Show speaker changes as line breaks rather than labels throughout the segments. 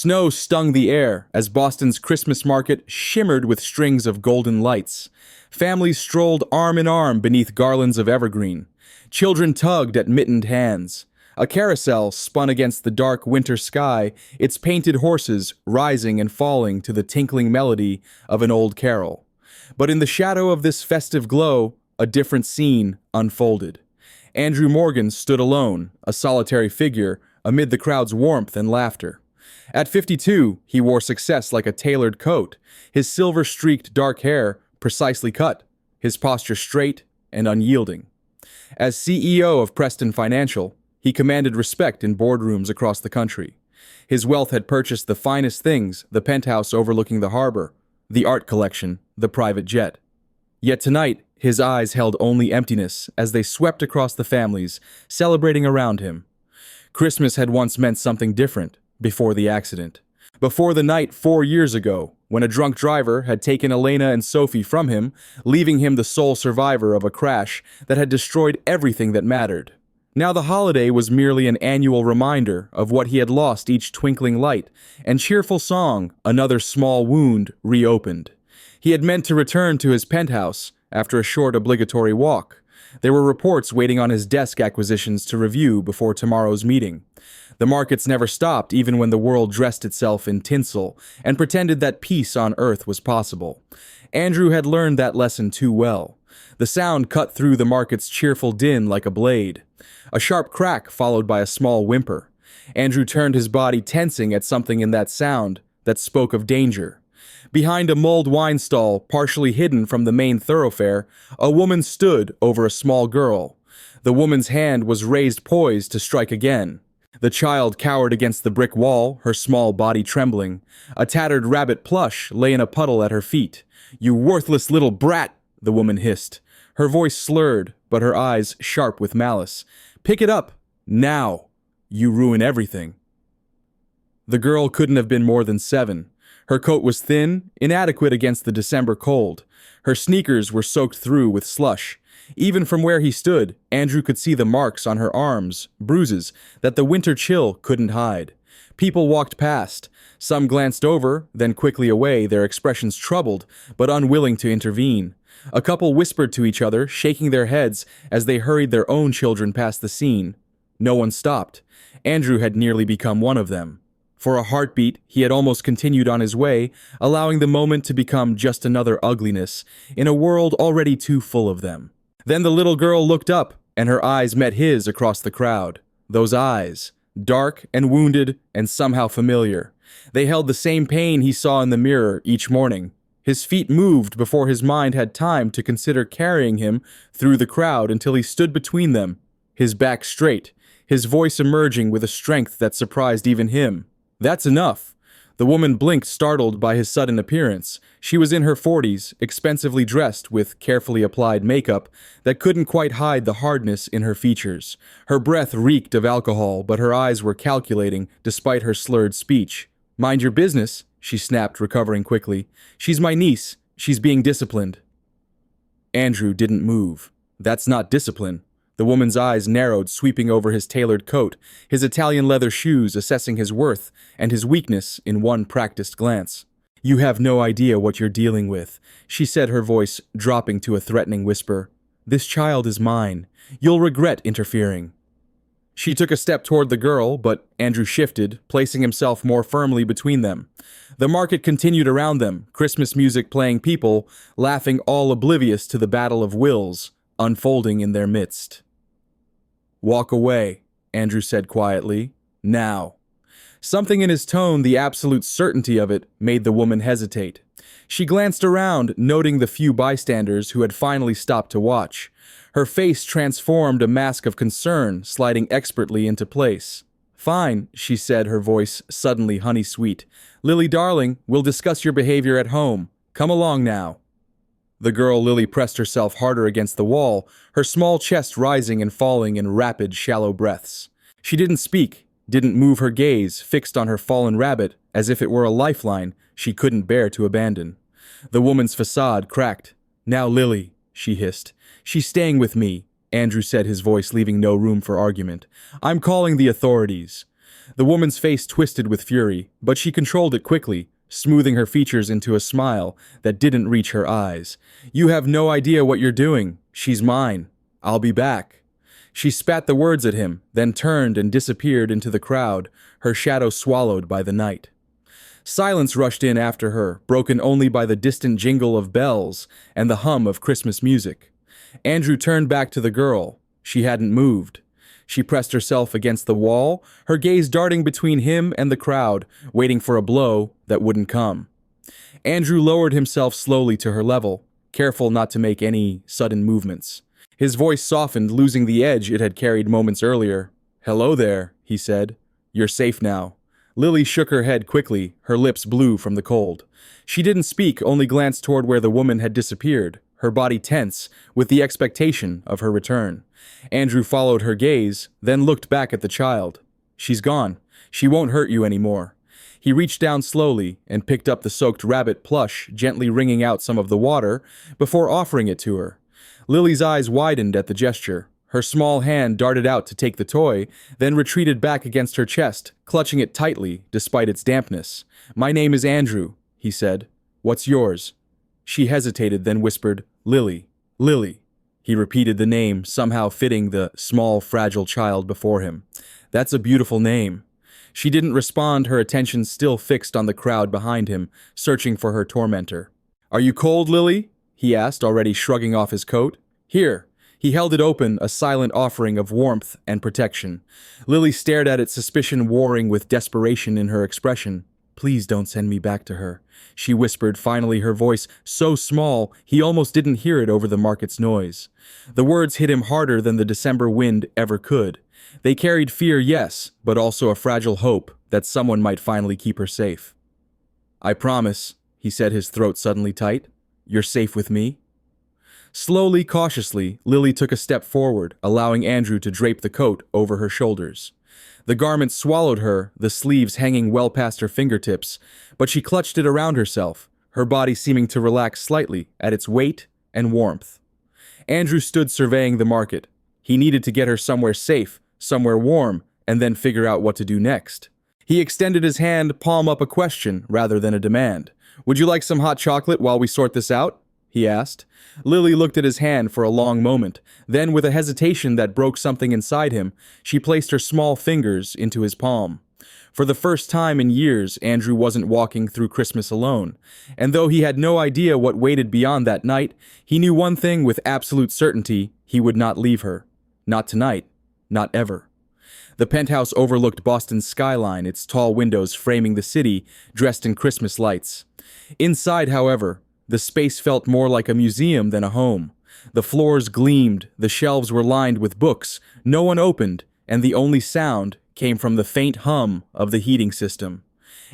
Snow stung the air as Boston's Christmas market shimmered with strings of golden lights. Families strolled arm in arm beneath garlands of evergreen. Children tugged at mittened hands. A carousel spun against the dark winter sky, its painted horses rising and falling to the tinkling melody of an old carol. But in the shadow of this festive glow, a different scene unfolded. Andrew Morgan stood alone, a solitary figure, amid the crowd's warmth and laughter. At 52, he wore success like a tailored coat, his silver-streaked dark hair precisely cut, his posture straight and unyielding. As CEO of Preston Financial, he commanded respect in boardrooms across the country. His wealth had purchased the finest things, the penthouse overlooking the harbor, the art collection, the private jet. Yet tonight, his eyes held only emptiness as they swept across the families, celebrating around him. Christmas had once meant something different, before the accident. Before the night 4 years ago, when a drunk driver had taken Elena and Sophie from him, leaving him the sole survivor of a crash that had destroyed everything that mattered. Now the holiday was merely an annual reminder of what he had lost each twinkling light, and cheerful song, another small wound, reopened. He had meant to return to his penthouse after a short obligatory walk. There were reports waiting on his desk acquisitions to review before tomorrow's meeting. The markets never stopped even when the world dressed itself in tinsel and pretended that peace on earth was possible. Andrew had learned that lesson too well. The sound cut through the market's cheerful din like a blade. A sharp crack followed by a small whimper. Andrew turned his body tensing at something in that sound that spoke of danger. Behind a mulled wine stall, partially hidden from the main thoroughfare, a woman stood over a small girl. The woman's hand was raised poised to strike again. The child cowered against the brick wall, her small body trembling. A tattered rabbit plush lay in a puddle at her feet. "You worthless little brat!" the woman hissed. Her voice slurred, but her eyes sharp with malice. "Pick it up! Now! You ruin everything." The girl couldn't have been more than 7. Her coat was thin, inadequate against the December cold. Her sneakers were soaked through with slush. Even from where he stood, Andrew could see the marks on her arms, bruises, that the winter chill couldn't hide. People walked past. Some glanced over, then quickly away, their expressions troubled, but unwilling to intervene. A couple whispered to each other, shaking their heads as they hurried their own children past the scene. No one stopped. Andrew had nearly become one of them. For a heartbeat, he had almost continued on his way, allowing the moment to become just another ugliness, in a world already too full of them. Then the little girl looked up, and her eyes met his across the crowd. Those eyes, dark and wounded and somehow familiar. They held the same pain he saw in the mirror each morning. His feet moved before his mind had time to consider carrying him through the crowd until he stood between them, his back straight, his voice emerging with a strength that surprised even him. "That's enough." The woman blinked, startled by his sudden appearance. She was in her 40s, expensively dressed with carefully applied makeup that couldn't quite hide the hardness in her features. Her breath reeked of alcohol, but her eyes were calculating despite her slurred speech. "Mind your business," she snapped, recovering quickly. "She's my niece. She's being disciplined." Andrew didn't move. "That's not discipline." The woman's eyes narrowed, sweeping over his tailored coat, his Italian leather shoes, assessing his worth and his weakness in one practiced glance. "You have no idea what you're dealing with," she said, her voice dropping to a threatening whisper. "This child is mine. You'll regret interfering." She took a step toward the girl, but Andrew shifted, placing himself more firmly between them. The market continued around them, Christmas music playing, people laughing, all oblivious to the battle of wills unfolding in their midst. "Walk away," Andrew said quietly. "Now." Something in his tone, the absolute certainty of it, made the woman hesitate. She glanced around, noting the few bystanders who had finally stopped to watch. Her face transformed a mask of concern, sliding expertly into place. "Fine," she said, her voice suddenly honey-sweet. "Lily, darling, we'll discuss your behavior at home. Come along now." The girl Lily pressed herself harder against the wall, her small chest rising and falling in rapid, shallow breaths. She didn't speak, didn't move her gaze, fixed on her fallen rabbit, as if it were a lifeline she couldn't bear to abandon. The woman's facade cracked. "Now, Lily," she hissed. "She's staying with me," Andrew said, his voice leaving no room for argument. "I'm calling the authorities." The woman's face twisted with fury, but she controlled it quickly, smoothing her features into a smile that didn't reach her eyes. "You have no idea what you're doing. She's mine. I'll be back." She spat the words at him, then turned and disappeared into the crowd, her shadow swallowed by the night. Silence rushed in after her, broken only by the distant jingle of bells and the hum of Christmas music. Andrew turned back to the girl. She hadn't moved. She pressed herself against the wall, her gaze darting between him and the crowd, waiting for a blow that wouldn't come. Andrew lowered himself slowly to her level, careful not to make any sudden movements. His voice softened, losing the edge it had carried moments earlier. "Hello there," he said. "You're safe now." Lily shook her head quickly, her lips blue from the cold. She didn't speak, only glanced toward where the woman had disappeared, her body tense with the expectation of her return. Andrew followed her gaze, then looked back at the child. "She's gone. She won't hurt you anymore." He reached down slowly and picked up the soaked rabbit plush, gently wringing out some of the water before offering it to her. Lily's eyes widened at the gesture. Her small hand darted out to take the toy, then retreated back against her chest, clutching it tightly despite its dampness. "My name is Andrew," he said. "What's yours?" She hesitated, then whispered, "Lily, Lily." He repeated the name, somehow fitting the small, fragile child before him. "That's a beautiful name." She didn't respond, her attention still fixed on the crowd behind him, searching for her tormentor. "Are you cold, Lily?" he asked, already shrugging off his coat. "Here." He held it open, a silent offering of warmth and protection. Lily stared at it, suspicion warring with desperation in her expression. "Please don't send me back to her," she whispered, finally, her voice so small he almost didn't hear it over the market's noise. The words hit him harder than the December wind ever could. They carried fear, yes, but also a fragile hope that someone might finally keep her safe. "I promise," he said, his throat suddenly tight. "You're safe with me?" Slowly, cautiously, Lily took a step forward, allowing Andrew to drape the coat over her shoulders. The garment swallowed her, the sleeves hanging well past her fingertips, but she clutched it around herself, her body seeming to relax slightly at its weight and warmth. Andrew stood surveying the market. He needed to get her somewhere safe, somewhere warm, and then figure out what to do next. He extended his hand, palm up, a question rather than a demand. "Would you like some hot chocolate while we sort this out?" he asked. Lily looked at his hand for a long moment. Then, with a hesitation that broke something inside him, she placed her small fingers into his palm. For the first time in years, Andrew wasn't walking through Christmas alone. And though he had no idea what waited beyond that night, he knew one thing with absolute certainty: he would not leave her. Not tonight. Not ever. The penthouse overlooked Boston's skyline, its tall windows framing the city, dressed in Christmas lights. Inside, however, the space felt more like a museum than a home. The floors gleamed, the shelves were lined with books, no one opened, and the only sound came from the faint hum of the heating system.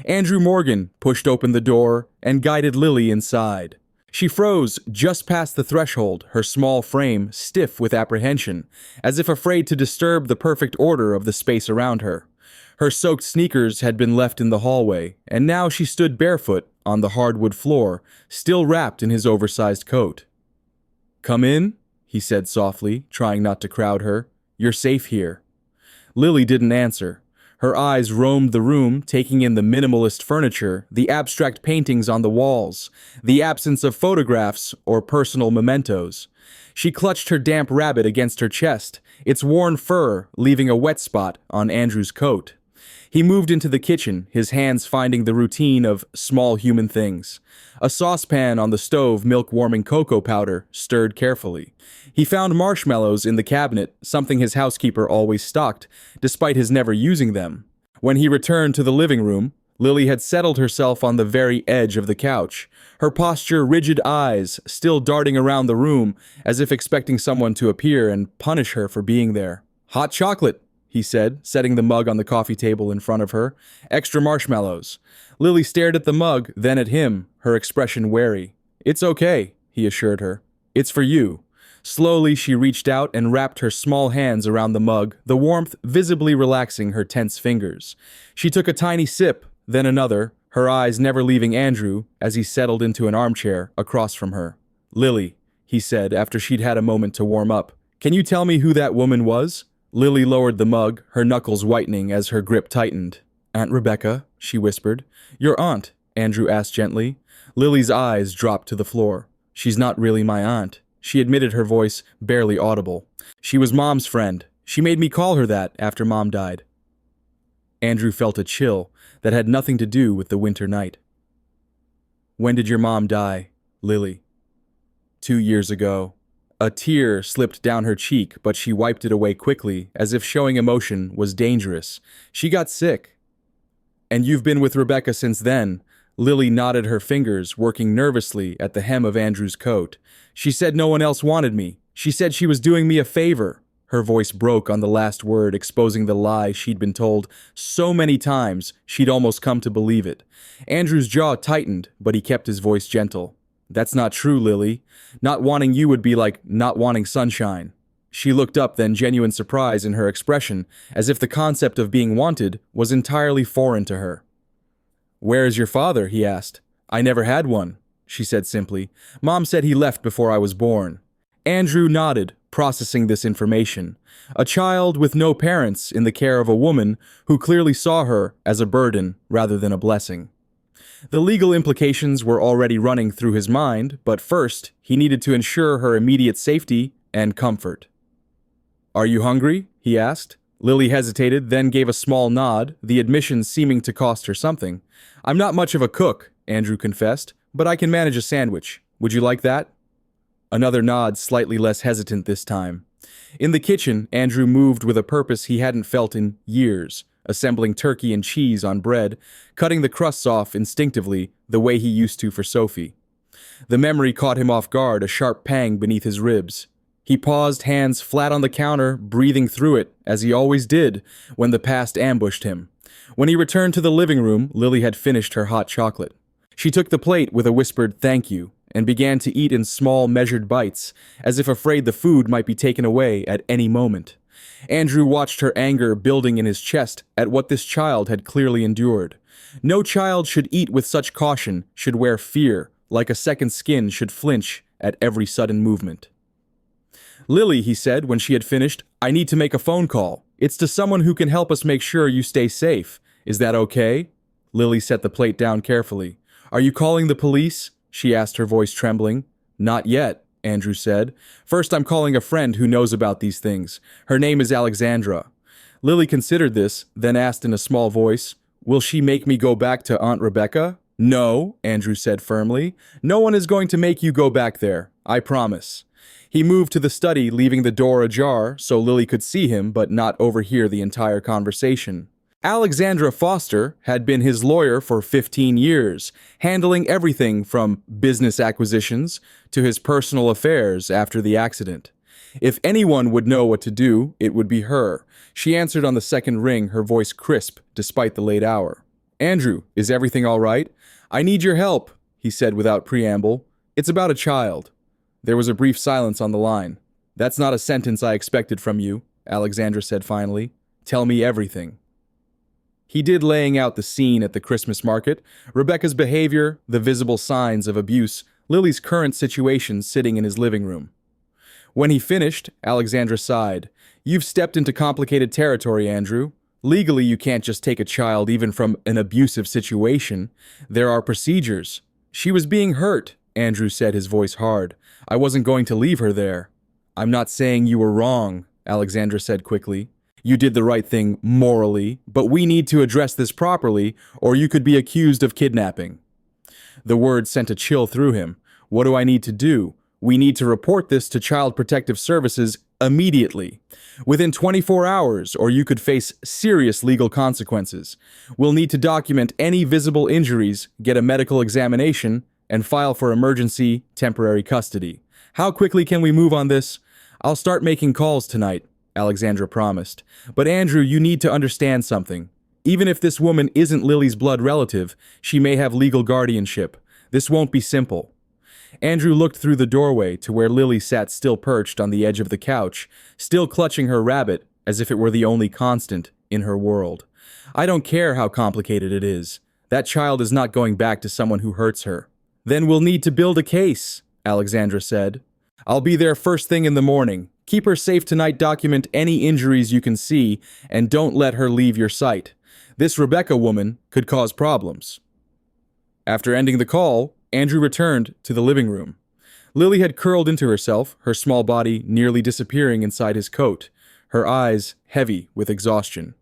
Andrew Morgan pushed open the door and guided Lily inside. She froze just past the threshold, her small frame stiff with apprehension, as if afraid to disturb the perfect order of the space around her. Her soaked sneakers had been left in the hallway, and now she stood barefoot on the hardwood floor, still wrapped in his oversized coat. "Come in," he said softly, trying not to crowd her. "You're safe here." Lily didn't answer. Her eyes roamed the room, taking in the minimalist furniture, the abstract paintings on the walls, the absence of photographs or personal mementos. She clutched her damp rabbit against her chest, its worn fur leaving a wet spot on Andrew's coat. He moved into the kitchen, his hands finding the routine of small human things. A saucepan on the stove, milk-warming cocoa powder, stirred carefully. He found marshmallows in the cabinet, something his housekeeper always stocked, despite his never using them. When he returned to the living room, Lily had settled herself on the very edge of the couch, her posture, rigid eyes still darting around the room, as if expecting someone to appear and punish her for being there. "Hot chocolate," he said, setting the mug on the coffee table in front of her. "Extra marshmallows." Lily stared at the mug, then at him, her expression wary. "It's okay," he assured her. "It's for you." Slowly, she reached out and wrapped her small hands around the mug, the warmth visibly relaxing her tense fingers. She took a tiny sip, then another, her eyes never leaving Andrew as he settled into an armchair across from her. "Lily," he said after she'd had a moment to warm up, "can you tell me who that woman was?" Lily lowered the mug, her knuckles whitening as her grip tightened. "Aunt Rebecca," she whispered. "Your aunt," Andrew asked gently. Lily's eyes dropped to the floor. "She's not really my aunt," she admitted, her voice barely audible. "She was Mom's friend. She made me call her that after Mom died." Andrew felt a chill that had nothing to do with the winter night. "When did your mom die, Lily?" 2 years ago." A tear slipped down her cheek, but she wiped it away quickly, as if showing emotion was dangerous. "She got sick." "And you've been with Rebecca since then?" Lily nodded, her fingers working nervously at the hem of Andrew's coat. "She said no one else wanted me. She said she was doing me a favor." Her voice broke on the last word, exposing the lie she'd been told so many times she'd almost come to believe it. Andrew's jaw tightened, but he kept his voice gentle. "That's not true, Lily. Not wanting you would be like not wanting sunshine." She looked up, then genuine surprise in her expression, as if the concept of being wanted was entirely foreign to her. "Where is your father?" he asked. "I never had one," she said simply. "Mom said he left before I was born." Andrew nodded, processing this information. A child with no parents in the care of a woman who clearly saw her as a burden rather than a blessing. The legal implications were already running through his mind, but first, he needed to ensure her immediate safety and comfort. "Are you hungry?" he asked. Lily hesitated, then gave a small nod, the admission seeming to cost her something. "I'm not much of a cook," Andrew confessed, "but I can manage a sandwich. Would you like that?" Another nod, slightly less hesitant this time. In the kitchen, Andrew moved with a purpose he hadn't felt in years, assembling turkey and cheese on bread, cutting the crusts off instinctively the way he used to for Sophie. The memory caught him off guard, a sharp pang beneath his ribs. He paused, hands flat on the counter, breathing through it, as he always did when the past ambushed him. When he returned to the living room, Lily had finished her hot chocolate. She took the plate with a whispered "thank you" and began to eat in small, measured bites, as if afraid the food might be taken away at any moment. Andrew watched her anger building in his chest at what this child had clearly endured. No child should eat with such caution, should wear fear, like a second skin should flinch at every sudden movement. "Lily," he said when she had finished, "I need to make a phone call. It's to someone who can help us make sure you stay safe. Is that okay?" Lily set the plate down carefully. "Are you calling the police?" she asked, her voice trembling. "Not yet," Andrew said. "First, I'm calling a friend who knows about these things. Her name is Alexandra." Lily considered this, then asked in a small voice, "Will she make me go back to Aunt Rebecca?" "No," Andrew said firmly. "No one is going to make you go back there. I promise." He moved to the study, leaving the door ajar so Lily could see him but not overhear the entire conversation. Alexandra Foster had been his lawyer for 15 years, handling everything from business acquisitions to his personal affairs after the accident. If anyone would know what to do, it would be her. She answered on the second ring, her voice crisp despite the late hour. "Andrew, is everything all right? I need your help," he said without preamble. "It's about a child." There was a brief silence on the line. "That's not a sentence I expected from you," Alexandra said finally. "Tell me everything." He did, laying out the scene at the Christmas market, Rebecca's behavior, the visible signs of abuse, Lily's current situation sitting in his living room. When he finished, Alexandra sighed. "You've stepped into complicated territory, Andrew. Legally, you can't just take a child even from an abusive situation. There are procedures." "She was being hurt," Andrew said, his voice hard. "I wasn't going to leave her there." "I'm not saying you were wrong," Alexandra said quickly. "You did the right thing morally, but we need to address this properly, or you could be accused of kidnapping." The word sent a chill through him. "What do I need to do?" "We need to report this to Child Protective Services immediately. Within 24 hours, or you could face serious legal consequences. We'll need to document any visible injuries, get a medical examination, and file for emergency temporary custody. How quickly can we move on this?" "I'll start making calls tonight," Alexandra promised. "But Andrew, you need to understand something. Even if this woman isn't Lily's blood relative, she may have legal guardianship. This won't be simple." Andrew looked through the doorway to where Lily sat still perched on the edge of the couch, still clutching her rabbit as if it were the only constant in her world. "I don't care how complicated it is. That child is not going back to someone who hurts her." "Then we'll need to build a case," Alexandra said. "I'll be there first thing in the morning. Keep her safe tonight, document any injuries you can see, and don't let her leave your sight. This Rebecca woman could cause problems." After ending the call, Andrew returned to the living room. Lily had curled into herself, her small body nearly disappearing inside his coat, her eyes heavy with exhaustion.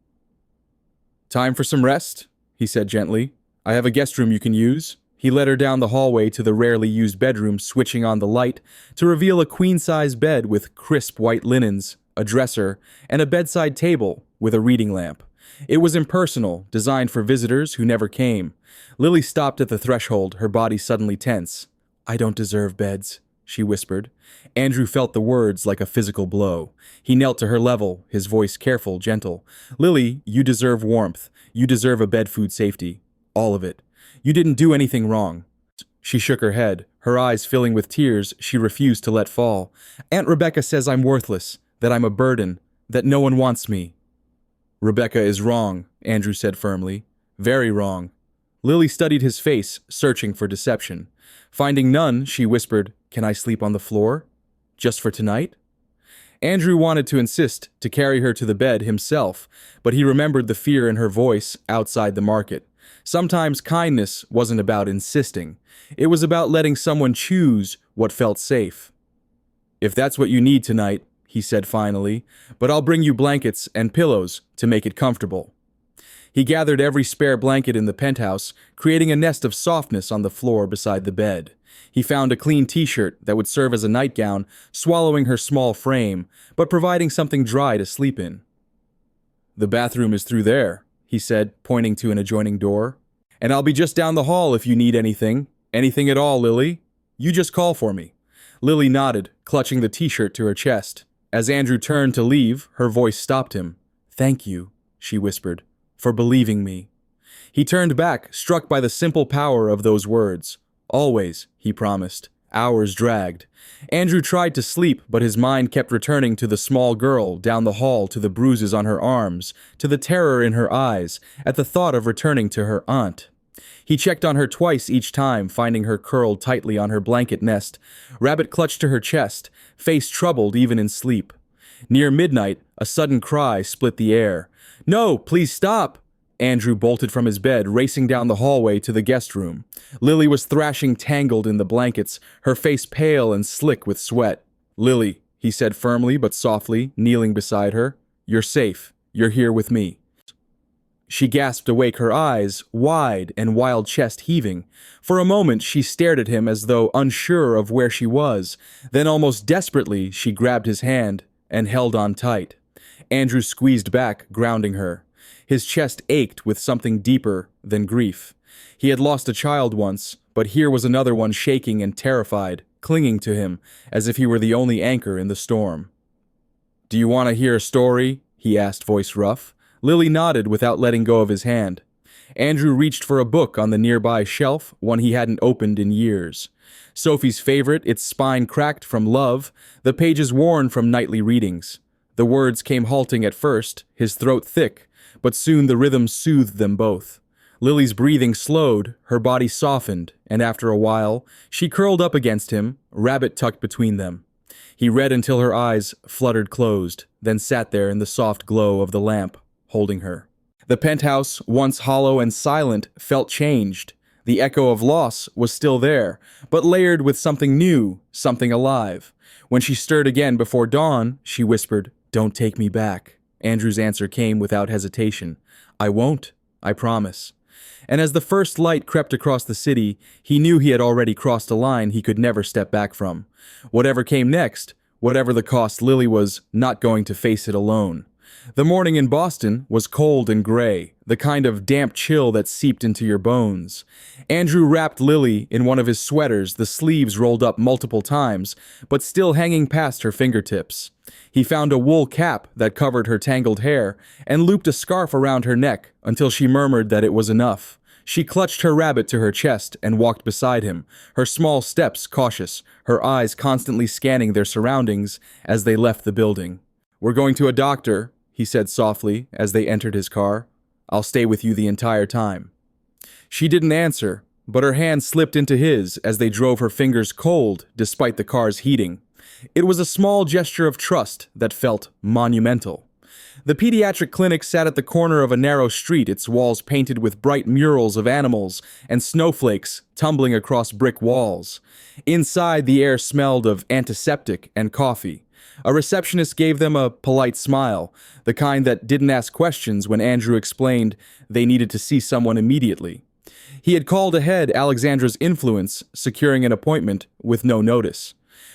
"Time for some rest," he said gently. "I have a guest room you can use." He led her down the hallway to the rarely used bedroom, switching on the light to reveal a queen-size bed with crisp white linens, a dresser, and a bedside table with a reading lamp. It was impersonal, designed for visitors who never came. Lily stopped at the threshold, her body suddenly tense. "I don't deserve beds," she whispered. Andrew felt the words like a physical blow. He knelt to her level, his voice careful, gentle. "Lily, you deserve warmth. You deserve a bed, food, safety. All of it. You didn't do anything wrong." She shook her head, her eyes filling with tears she refused to let fall. "Aunt Rebecca says I'm worthless, that I'm a burden, that no one wants me." "Rebecca is wrong," Andrew said firmly. "Very wrong." Lily studied his face, searching for deception. Finding none, she whispered, "Can I sleep on the floor? Just for tonight?" Andrew wanted to insist to carry her to the bed himself, but he remembered the fear in her voice outside the market. Sometimes kindness wasn't about insisting. It was about letting someone choose what felt safe. "If that's what you need tonight," he said finally, "but I'll bring you blankets and pillows to make it comfortable." He gathered every spare blanket in the penthouse, creating a nest of softness on the floor beside the bed. He found a clean t-shirt that would serve as a nightgown, swallowing her small frame, but providing something dry to sleep in. "The bathroom is through there," he said, pointing to an adjoining door. "And I'll be just down the hall if you need anything. Anything at all, Lily. You just call for me." Lily nodded, clutching the t-shirt to her chest. As Andrew turned to leave, her voice stopped him. "Thank you," she whispered, "for believing me." He turned back, struck by the simple power of those words. "Always," he promised. Hours dragged. Andrew tried to sleep, but his mind kept returning to the small girl down the hall, to the bruises on her arms, to the terror in her eyes, at the thought of returning to her aunt. He checked on her twice each time, finding her curled tightly on her blanket nest, rabbit clutched to her chest, face troubled even in sleep. Near midnight, a sudden cry split the air. "No, please stop!" Andrew bolted from his bed, racing down the hallway to the guest room. Lily was thrashing, tangled in the blankets, her face pale and slick with sweat. "Lily," he said firmly but softly, kneeling beside her, "you're safe. You're here with me." She gasped awake, her eyes wide and wild chest heaving. For a moment she stared at him as though unsure of where she was. Then almost desperately she grabbed his hand and held on tight. Andrew squeezed back, grounding her. His chest ached with something deeper than grief. He had lost a child once, but here was another one shaking and terrified, clinging to him as if he were the only anchor in the storm. "Do you want to hear a story?" he asked, voice rough. Lily nodded without letting go of his hand. Andrew reached for a book on the nearby shelf, one he hadn't opened in years. Sophie's favorite, its spine cracked from love, the pages worn from nightly readings. The words came halting at first, his throat thick, but soon the rhythm soothed them both. Lily's breathing slowed, her body softened, and after a while, she curled up against him, rabbit tucked between them. He read until her eyes fluttered closed, then sat there in the soft glow of the lamp, holding her. The penthouse, once hollow and silent, felt changed. The echo of loss was still there, but layered with something new, something alive. When she stirred again before dawn, she whispered, "Don't take me back." Andrew's answer came without hesitation. "I won't, I promise." And as the first light crept across the city, he knew he had already crossed a line he could never step back from. Whatever came next, whatever the cost, Lily was not going to face it alone. The morning in Boston was cold and gray, the kind of damp chill that seeped into your bones. Andrew wrapped Lily in one of his sweaters, the sleeves rolled up multiple times, but still hanging past her fingertips. He found a wool cap that covered her tangled hair and looped a scarf around her neck until she murmured that it was enough. She clutched her rabbit to her chest and walked beside him, her small steps cautious, her eyes constantly scanning their surroundings as they left the building. "We're going to a doctor," he said softly as they entered his car. "I'll stay with you the entire time." She didn't answer, but her hand slipped into his as they drove, her fingers cold despite the car's heating. It was a small gesture of trust that felt monumental. The pediatric clinic sat at the corner of a narrow street, its walls painted with bright murals of animals and snowflakes tumbling across brick walls. Inside, the air smelled of antiseptic and coffee. A receptionist gave them a polite smile, the kind that didn't ask questions when Andrew explained they needed to see someone immediately. He had called ahead Alexandra's influence, securing an appointment with no notice.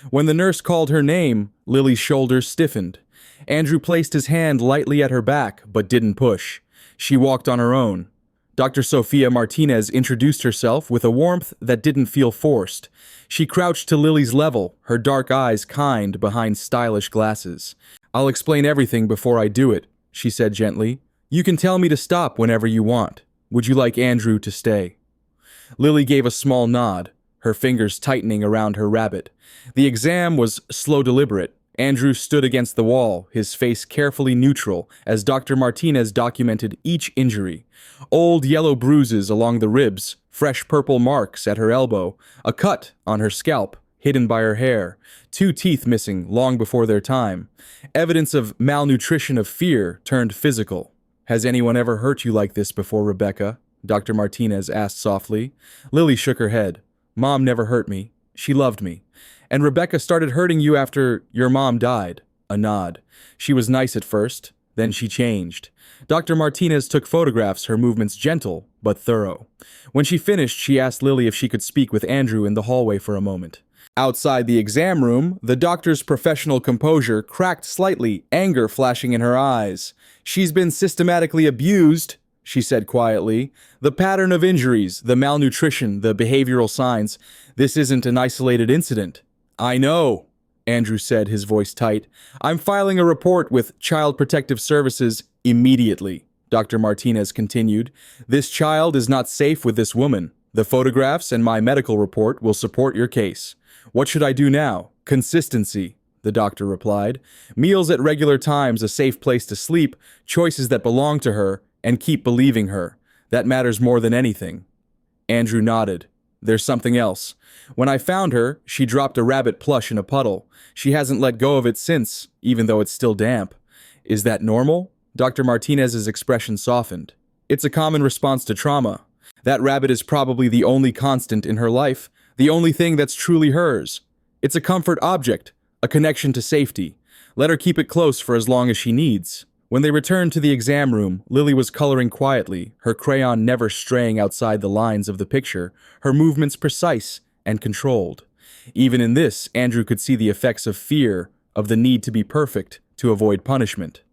When the nurse called her name, Lily's shoulders stiffened. Andrew placed his hand lightly at her back, but didn't push. She walked on her own. Dr. Sofia Martinez introduced herself with a warmth that didn't feel forced. She crouched to Lily's level, her dark eyes kind behind stylish glasses. "I'll explain everything before I do it," she said gently. "You can tell me to stop whenever you want. Would you like Andrew to stay?" Lily gave a small nod, her fingers tightening around her rabbit. The exam was slow deliberate. Andrew stood against the wall, his face carefully neutral, as Dr. Martinez documented each injury. Old yellow bruises along the ribs, fresh purple marks at her elbow, a cut on her scalp, hidden by her hair, 2 teeth missing long before their time. Evidence of malnutrition of fear turned physical. "Has anyone ever hurt you like this before, Rebecca?" Dr. Martinez asked softly. Lily shook her head. "Mom never hurt me. She loved me. And Rebecca started hurting you after your mom died." A nod. "She was nice at first, then she changed." Dr. Martinez took photographs, her movements gentle but thorough. When she finished, she asked Lily if she could speak with Andrew in the hallway for a moment. Outside the exam room, the doctor's professional composure cracked slightly, anger flashing in her eyes. "She's been systematically abused," she said quietly. "The pattern of injuries, the malnutrition, the behavioral signs. This isn't an isolated incident." "I know," Andrew said, his voice tight. "I'm filing a report with Child Protective Services immediately," Dr. Martinez continued. "This child is not safe with this woman. The photographs and my medical report will support your case." "What should I do now?" "Consistency," the doctor replied. "Meals at regular times, a safe place to sleep, choices that belong to her, and keep believing her. That matters more than anything." Andrew nodded. "There's something else. When I found her, she dropped a rabbit plush in a puddle. She hasn't let go of it since, even though it's still damp." "Is that normal?" Dr. Martinez's expression softened. "It's a common response to trauma. That rabbit is probably the only constant in her life, the only thing that's truly hers. It's a comfort object, a connection to safety. Let her keep it close for as long as she needs." When they returned to the exam room, Lily was coloring quietly, her crayon never straying outside the lines of the picture, her movements precise and controlled. Even in this, Andrew could see the effects of fear, of the need to be perfect to avoid punishment.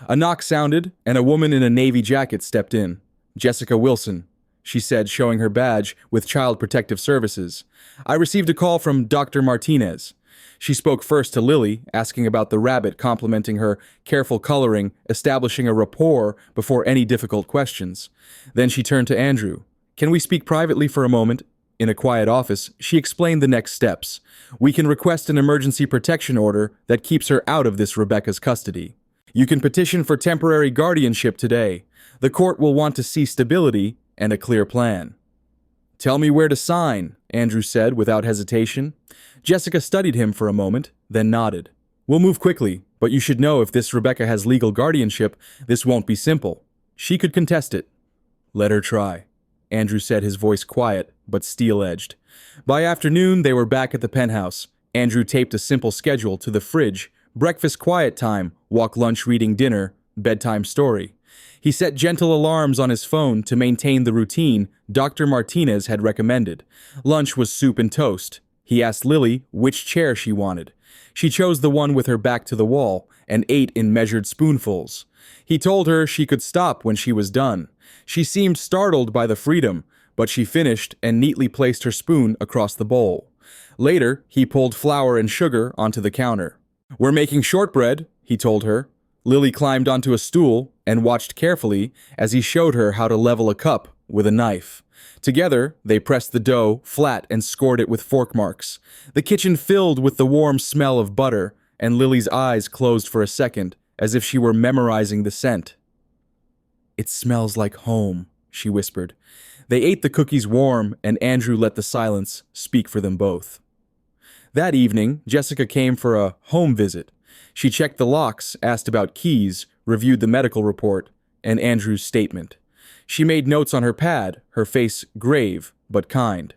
A knock sounded, and a woman in a navy jacket stepped in. "Jessica Wilson," she said, showing her badge with Child Protective Services. "I received a call from Dr. Martinez." She spoke first to Lily, asking about the rabbit, complimenting her careful coloring, establishing a rapport before any difficult questions. Then she turned to Andrew. "Can we speak privately for a moment?" In a quiet office, she explained the next steps. "We can request an emergency protection order that keeps her out of this Rebecca's custody. You can petition for temporary guardianship today. The court will want to see stability and a clear plan." "Tell me where to sign," Andrew said without hesitation. Jessica studied him for a moment, then nodded. "We'll move quickly, but you should know if this Rebecca has legal guardianship, this won't be simple. She could contest it." "Let her try," Andrew said, his voice quiet but steel-edged. By afternoon, they were back at the penthouse. Andrew taped a simple schedule to the fridge: breakfast quiet time, walk lunch reading dinner, bedtime story. He set gentle alarms on his phone to maintain the routine Dr. Martinez had recommended. Lunch was soup and toast. He asked Lily which chair she wanted. She chose the one with her back to the wall and ate in measured spoonfuls. He told her she could stop when she was done. She seemed startled by the freedom, but she finished and neatly placed her spoon across the bowl. Later, he pulled flour and sugar onto the counter. "We're making shortbread," he told her. Lily climbed onto a stool and watched carefully as he showed her how to level a cup with a knife. Together, they pressed the dough flat and scored it with fork marks. The kitchen filled with the warm smell of butter, and Lily's eyes closed for a second, as if she were memorizing the scent. "It smells like home," she whispered. They ate the cookies warm, and Andrew let the silence speak for them both. That evening, Jessica came for a home visit. She checked the locks, asked about keys, reviewed the medical report, and Andrew's statement. She made notes on her pad, her face grave but kind.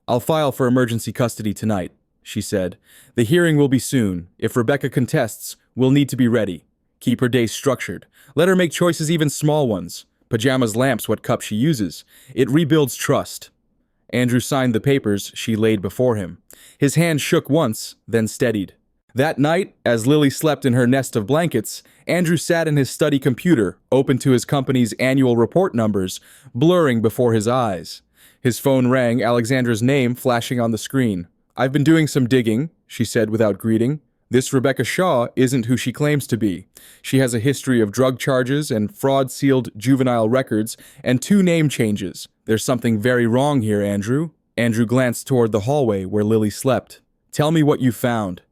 "I'll file for emergency custody tonight," she said. "The hearing will be soon. If Rebecca contests, we'll need to be ready. Keep her days structured. Let her make choices, even small ones. Pajamas lamps what cup she uses. It rebuilds trust." Andrew signed the papers she laid before him. His hand shook once, then steadied. That night, as Lily slept in her nest of blankets, Andrew sat in his study computer, open to his company's annual report numbers, blurring before his eyes. His phone rang, Alexandra's name flashing on the screen. "I've been doing some digging," she said without greeting. "This Rebecca Shaw isn't who she claims to be. She has a history of drug charges and fraud-sealed juvenile records and 2 name changes. There's something very wrong here, Andrew." Andrew glanced toward the hallway where Lily slept. "Tell me what you found."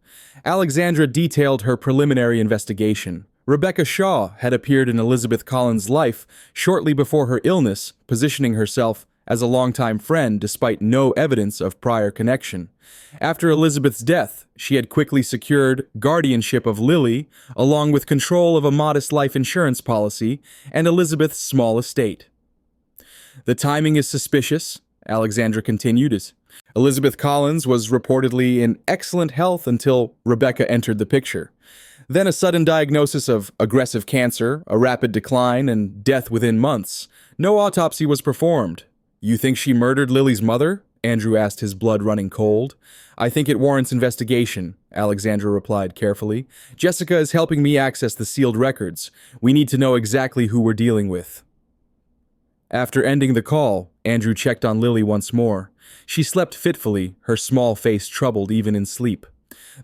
Alexandra detailed her preliminary investigation. Rebecca Shaw had appeared in Elizabeth Collins' life shortly before her illness, positioning herself as a longtime friend despite no evidence of prior connection. After Elizabeth's death, she had quickly secured guardianship of Lily, along with control of a modest life insurance policy and Elizabeth's small estate. "The timing is suspicious," Alexandra continued, as Elizabeth Collins was reportedly in excellent health until Rebecca entered the picture. Then a sudden diagnosis of aggressive cancer, a rapid decline, and death within months. No autopsy was performed. "You think she murdered Lily's mother?" Andrew asked, his blood running cold. "I think it warrants investigation," Alexandra replied carefully. "Jessica is helping me access the sealed records. We need to know exactly who we're dealing with." After ending the call, Andrew checked on Lily once more. She slept fitfully, her small face troubled even in sleep.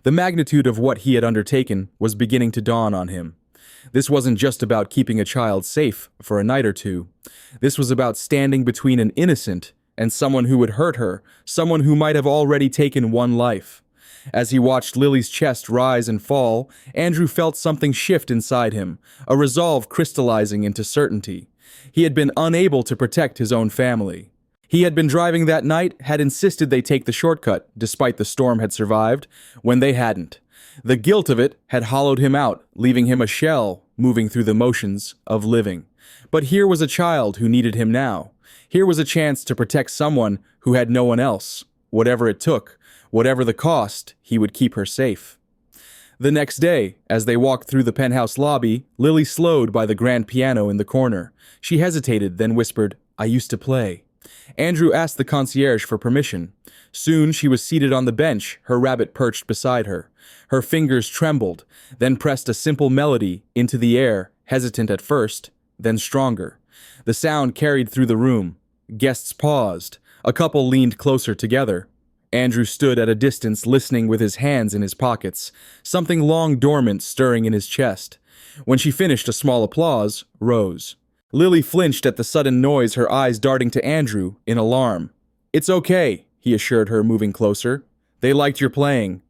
The magnitude of what he had undertaken was beginning to dawn on him. This wasn't just about keeping a child safe for a night or two. This was about standing between an innocent and someone who would hurt her, someone who might have already taken one life. As he watched Lily's chest rise and fall, Andrew felt something shift inside him, a resolve crystallizing into certainty. He had been unable to protect his own family. He had been driving that night, had insisted they take the shortcut, despite the storm had survived, when they hadn't. The guilt of it had hollowed him out, leaving him a shell, moving through the motions of living. But here was a child who needed him now. Here was a chance to protect someone who had no one else. Whatever it took, whatever the cost, he would keep her safe. The next day, as they walked through the penthouse lobby, Lily slowed by the grand piano in the corner. She hesitated, then whispered, "I used to play." Andrew asked the concierge for permission. Soon she was seated on the bench, her rabbit perched beside her. Her fingers trembled, then pressed a simple melody into the air, hesitant at first, then stronger. The sound carried through the room. Guests paused. A couple leaned closer together. Andrew stood at a distance, listening with his hands in his pockets, something long dormant stirring in his chest. When she finished, a small applause rose. Lily flinched at the sudden noise, her eyes darting to Andrew in alarm. "It's okay," he assured her, moving closer. "They liked your playing."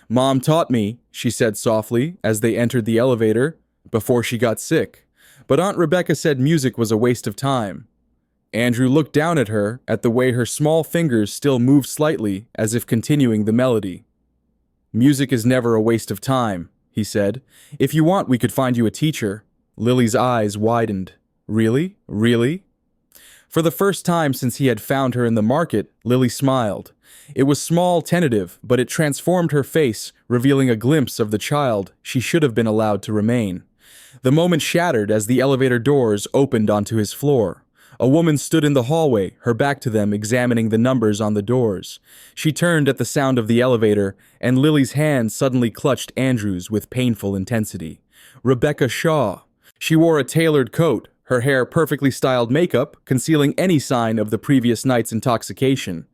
"Mom taught me," she said softly as they entered the elevator, "before she got sick. But Aunt Rebecca said music was a waste of time." Andrew looked down at her, at the way her small fingers still moved slightly, as if continuing the melody. "Music is never a waste of time," he said. "If you want, we could find you a teacher." Lily's eyes widened. "Really? Really?" For the first time since he had found her in the market, Lily smiled. It was small, tentative, but it transformed her face, revealing a glimpse of the child she should have been allowed to remain. The moment shattered as the elevator doors opened onto his floor. A woman stood in the hallway, her back to them, examining the numbers on the doors. She turned at the sound of the elevator, and Lily's hand suddenly clutched Andrew's with painful intensity. Rebecca Shaw. She wore a tailored coat, her hair perfectly styled makeup, concealing any sign of the previous night's intoxication.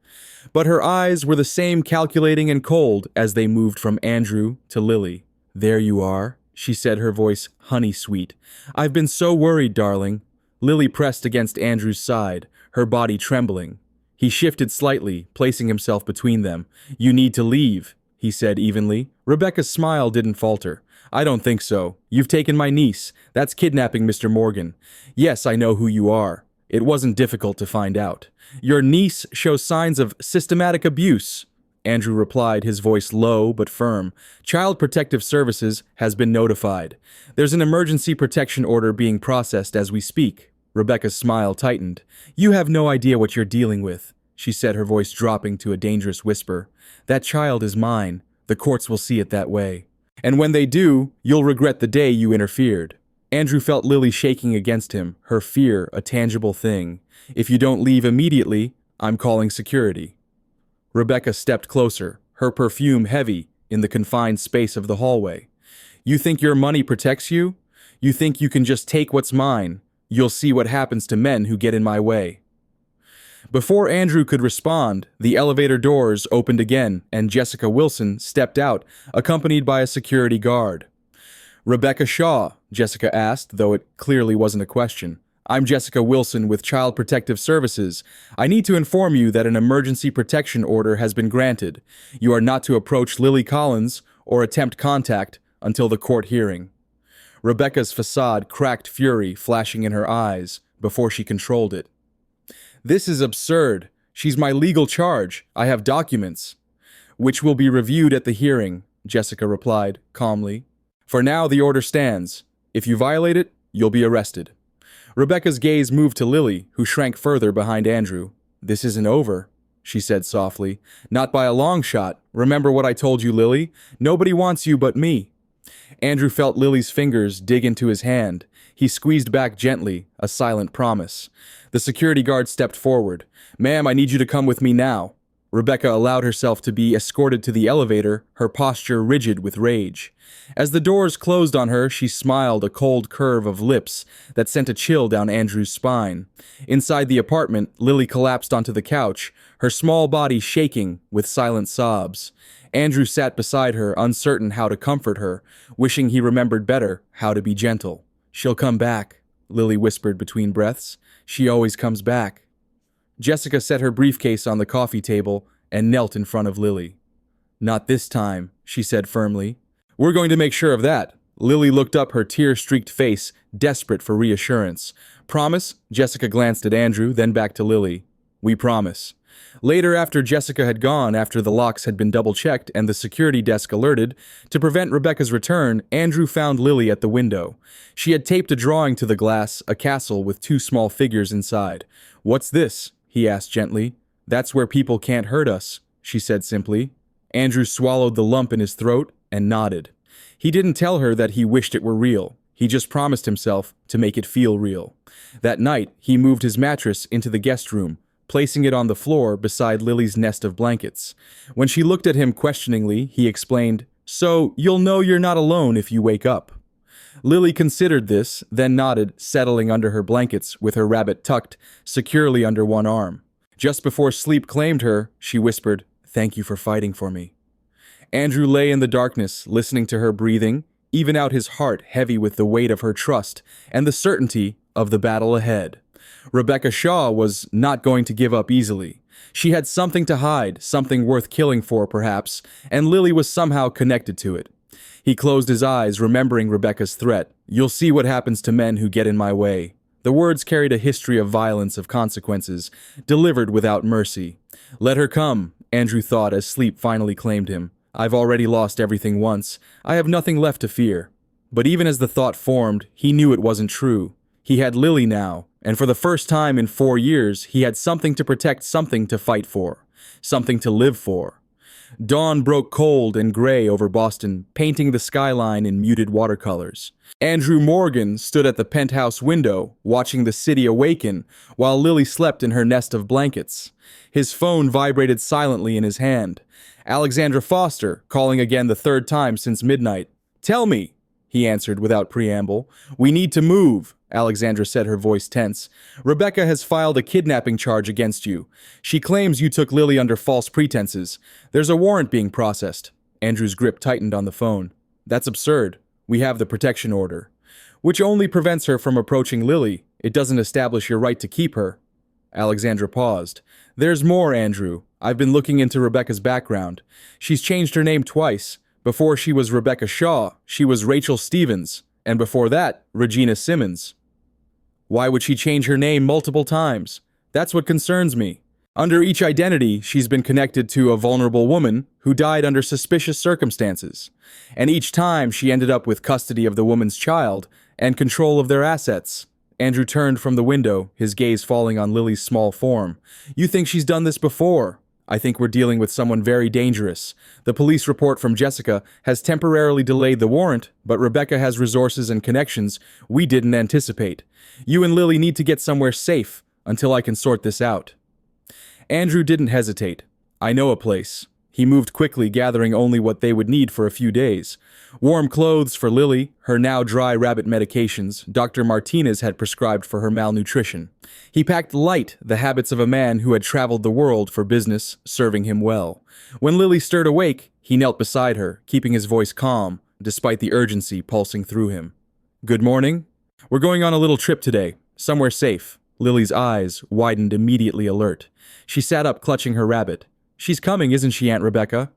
But her eyes were the same, calculating and cold, as they moved from Andrew to Lily. "There you are," she said, her voice honey-sweet. "I've been so worried, darling." Lily pressed against Andrew's side, her body trembling. He shifted slightly, placing himself between them. "You need to leave," he said evenly. Rebecca's smile didn't falter. "I don't think so. You've taken my niece. That's kidnapping, Mr. Morgan. Yes, I know who you are. It wasn't difficult to find out. Your niece shows signs of systematic abuse." Andrew replied, his voice low but firm. Child Protective Services has been notified. There's an emergency protection order being processed as we speak. Rebecca's smile tightened. You have no idea what you're dealing with, she said, her voice dropping to a dangerous whisper. That child is mine. The courts will see it that way. And when they do, you'll regret the day you interfered. Andrew felt Lily shaking against him, her fear a tangible thing. If you don't leave immediately, I'm calling security. Rebecca stepped closer, her perfume heavy in the confined space of the hallway. You think your money protects you? You think you can just take what's mine? You'll see what happens to men who get in my way. Before Andrew could respond, the elevator doors opened again and Jessica Wilson stepped out, accompanied by a security guard. Rebecca Shaw, Jessica asked, though it clearly wasn't a question. I'm Jessica Wilson with Child Protective Services. I need to inform you that an emergency protection order has been granted. You are not to approach Lily Collins or attempt contact until the court hearing. Rebecca's facade cracked fury flashing in her eyes before she controlled it. This is absurd. She's my legal charge. I have documents. Which will be reviewed at the hearing, Jessica replied calmly. For now, the order stands. If you violate it, you'll be arrested. Rebecca's gaze moved to Lily, who shrank further behind Andrew. This isn't over, she said softly. Not by a long shot. Remember what I told you, Lily? Nobody wants you but me. Andrew felt Lily's fingers dig into his hand. He squeezed back gently, a silent promise. The security guard stepped forward. Ma'am, I need you to come with me now. Rebecca allowed herself to be escorted to the elevator, her posture rigid with rage. As the doors closed on her, she smiled, a cold curve of lips that sent a chill down Andrew's spine. Inside the apartment, Lily collapsed onto the couch, her small body shaking with silent sobs. Andrew sat beside her, uncertain how to comfort her, wishing he remembered better how to be gentle. She'll come back, Lily whispered between breaths. She always comes back. Jessica set her briefcase on the coffee table and knelt in front of Lily. Not this time, she said firmly. We're going to make sure of that. Lily looked up, her tear-streaked face, desperate for reassurance. Promise? Jessica glanced at Andrew, then back to Lily. We promise. Later, after Jessica had gone, after the locks had been double-checked and the security desk alerted, to prevent Rebecca's return, Andrew found Lily at the window. She had taped a drawing to the glass, a castle with two small figures inside. What's this? He asked gently. That's where people can't hurt us, she said simply. Andrew swallowed the lump in his throat and nodded. He didn't tell her that he wished it were real. He just promised himself to make it feel real. That night, he moved his mattress into the guest room, placing it on the floor beside Lily's nest of blankets. When she looked at him questioningly, he explained, So, you'll know you're not alone if you wake up. Lily considered this, then nodded, settling under her blankets with her rabbit tucked securely under one arm. Just before sleep claimed her, she whispered, Thank you for fighting for me. Andrew lay in the darkness, listening to her breathing, even out his heart heavy with the weight of her trust and the certainty of the battle ahead. Rebecca Shaw was not going to give up easily. She had something to hide, something worth killing for perhaps, and Lily was somehow connected to it. He closed his eyes, remembering Rebecca's threat. You'll see what happens to men who get in my way. The words carried a history of violence, of consequences, delivered without mercy. Let her come, Andrew thought as sleep finally claimed him. I've already lost everything once. I have nothing left to fear. But even as the thought formed, he knew it wasn't true. He had Lily now, and for the first time in 4 years, he had something to protect, something to fight for, something to live for. Dawn broke cold and gray over Boston, painting the skyline in muted watercolors. Andrew Morgan stood at the penthouse window, watching the city awaken, while Lily slept in her nest of blankets. His phone vibrated silently in his hand. Alexandra Foster, calling again the third time since midnight. Tell me, he answered without preamble. We need to move, Alexandra said, her voice tense. Rebecca has filed a kidnapping charge against you. She claims you took Lily under false pretenses. There's a warrant being processed. Andrew's grip tightened on the phone. That's absurd. We have the protection order, which only prevents her from approaching Lily. It doesn't establish your right to keep her. Alexandra paused. There's more, Andrew. I've been looking into Rebecca's background. She's changed her name twice. Before she was Rebecca Shaw, she was Rachel Stevens, and before that, Regina Simmons. Why would she change her name multiple times? That's what concerns me. Under each identity, she's been connected to a vulnerable woman who died under suspicious circumstances. And each time she ended up with custody of the woman's child and control of their assets. Andrew turned from the window, his gaze falling on Lily's small form. You think she's done this before? I think we're dealing with someone very dangerous. The police report from Jessica has temporarily delayed the warrant, but Rebecca has resources and connections we didn't anticipate. You and Lily need to get somewhere safe until I can sort this out. Andrew didn't hesitate. I know a place. He moved quickly, gathering only what they would need for a few days. Warm clothes for Lily, her now dry rabbit medications Dr. Martinez had prescribed for her malnutrition. He packed light, the habits of a man who had traveled the world for business, serving him well. When Lily stirred awake, he knelt beside her, keeping his voice calm, despite the urgency pulsing through him. Good morning. We're going on a little trip today, somewhere safe. Lily's eyes widened, immediately alert. She sat up, clutching her rabbit. She's coming, isn't she, Aunt Rebecca?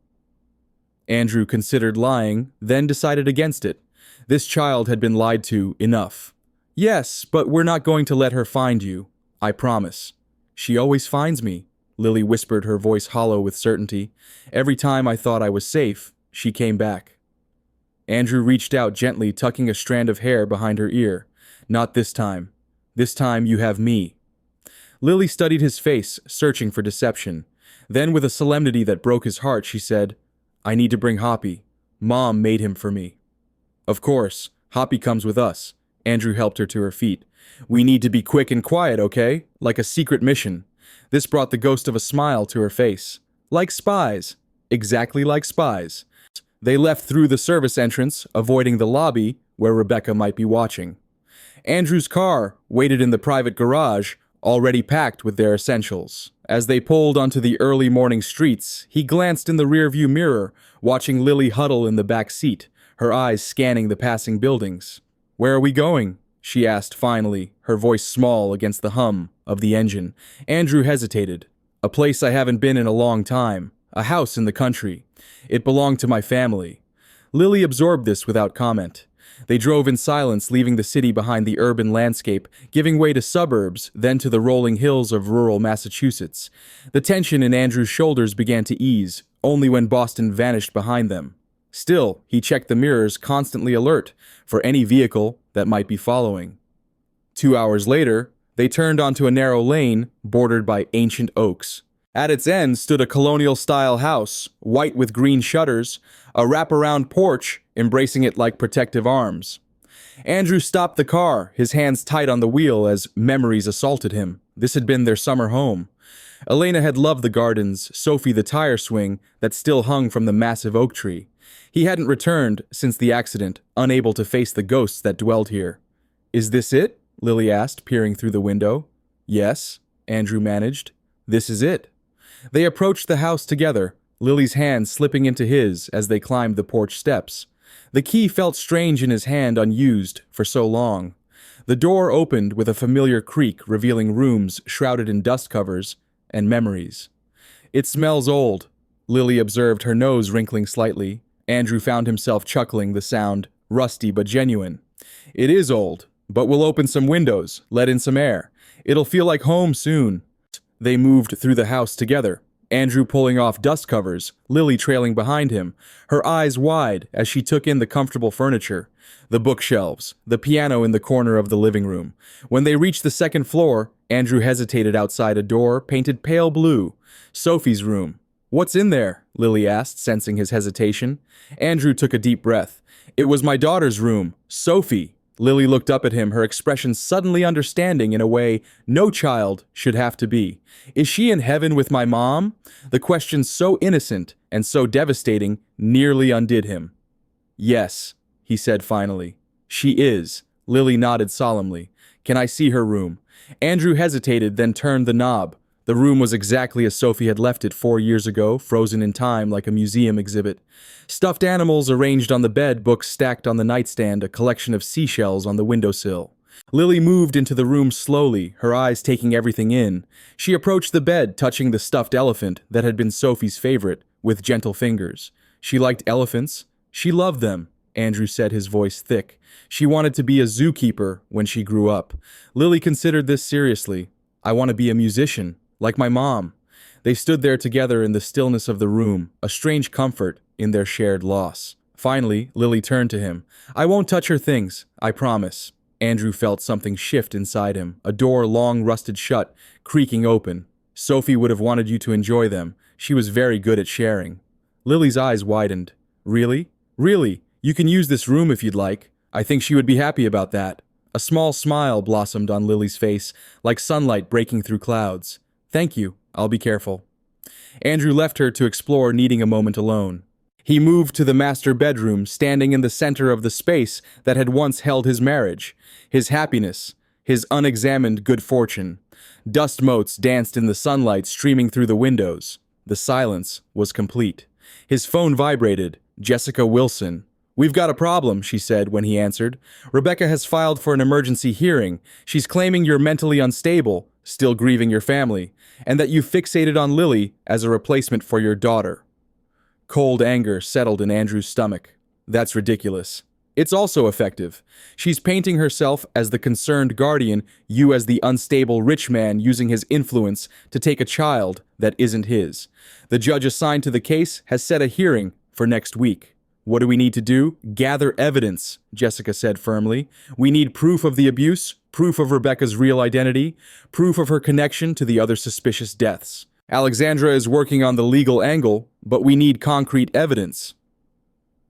Andrew considered lying, then decided against it. This child had been lied to enough. Yes, but we're not going to let her find you. I promise. She always finds me, Lily whispered, her voice hollow with certainty. Every time I thought I was safe, she came back. Andrew reached out gently, tucking a strand of hair behind her ear. Not this time. This time you have me. Lily studied his face, searching for deception. Then, with a solemnity that broke his heart, she said, I need to bring Hoppy. Mom made him for me. Of course, Hoppy comes with us. Andrew helped her to her feet. We need to be quick and quiet, okay? Like a secret mission. This brought the ghost of a smile to her face. Like spies. Exactly like spies. They left through the service entrance, avoiding the lobby where Rebecca might be watching. Andrew's car waited in the private garage, already packed with their essentials. As they pulled onto the early morning streets, he glanced in the rearview mirror, watching Lily huddle in the back seat, her eyes scanning the passing buildings. Where are we going? She asked finally, her voice small against the hum of the engine. Andrew hesitated. A place I haven't been in a long time. A house in the country. It belonged to my family. Lily absorbed this without comment. They drove in silence, leaving the city behind the urban landscape, giving way to suburbs, then to the rolling hills of rural Massachusetts. The tension in Andrew's shoulders began to ease, only when Boston vanished behind them. Still, he checked the mirrors, constantly alert for any vehicle that might be following. 2 hours later, they turned onto a narrow lane bordered by ancient oaks. At its end stood a colonial-style house, white with green shutters, a wraparound porch embracing it like protective arms. Andrew stopped the car, his hands tight on the wheel as memories assaulted him. This had been their summer home. Elena had loved the gardens, Sophie the tire swing that still hung from the massive oak tree. He hadn't returned since the accident, unable to face the ghosts that dwelled here. Is this it? Lily asked, peering through the window. Yes, Andrew managed. This is it. They approached the house together, Lily's hand slipping into his as they climbed the porch steps. The key felt strange in his hand, unused for so long. The door opened with a familiar creak, revealing rooms shrouded in dust covers and memories. It smells old, Lily observed, her nose wrinkling slightly. Andrew found himself chuckling, the sound rusty but genuine. It is old, but we'll open some windows, let in some air. It'll feel like home soon. They moved through the house together, Andrew pulling off dust covers, Lily trailing behind him, her eyes wide as she took in the comfortable furniture, the bookshelves, the piano in the corner of the living room. When they reached the second floor, Andrew hesitated outside a door painted pale blue. Sophie's room. What's in there? Lily asked, sensing his hesitation. Andrew took a deep breath. It was my daughter's room, Sophie. Lily looked up at him, her expression suddenly understanding in a way no child should have to be. Is she in heaven with my mom? The question, so innocent and so devastating, nearly undid him. Yes, he said finally. She is. Lily nodded solemnly. Can I see her room? Andrew hesitated, then turned the knob. The room was exactly as Sophie had left it 4 years ago, frozen in time like a museum exhibit. Stuffed animals arranged on the bed, books stacked on the nightstand, a collection of seashells on the windowsill. Lily moved into the room slowly, her eyes taking everything in. She approached the bed, touching the stuffed elephant that had been Sophie's favorite, with gentle fingers. She liked elephants. She loved them, Andrew said, his voice thick. She wanted to be a zookeeper when she grew up. Lily considered this seriously. I want to be a musician. Like my mom. They stood there together in the stillness of the room, a strange comfort in their shared loss. Finally, Lily turned to him. "I won't touch her things, I promise." Andrew felt something shift inside him, a door long rusted shut, creaking open. "Sophie would have wanted you to enjoy them. She was very good at sharing." Lily's eyes widened. "Really? Really? You can use this room if you'd like. I think she would be happy about that." A small smile blossomed on Lily's face, like sunlight breaking through clouds. "Thank you. I'll be careful." Andrew left her to explore, needing a moment alone. He moved to the master bedroom, standing in the center of the space that had once held his marriage, his happiness, his unexamined good fortune. Dust motes danced in the sunlight streaming through the windows. The silence was complete. His phone vibrated. Jessica Wilson. "We've got a problem," she said when he answered. "Rebecca has filed for an emergency hearing. She's claiming you're mentally unstable, still grieving your family, and that you fixated on Lily as a replacement for your daughter." Cold anger settled in Andrew's stomach. "That's ridiculous." "It's also effective. She's painting herself as the concerned guardian, you as the unstable rich man using his influence to take a child that isn't his. The judge assigned to the case has set a hearing for next week." "What do we need to do?" "Gather evidence," Jessica said firmly. "We need proof of the abuse, proof of Rebecca's real identity, proof of her connection to the other suspicious deaths. Alexandra is working on the legal angle, but we need concrete evidence."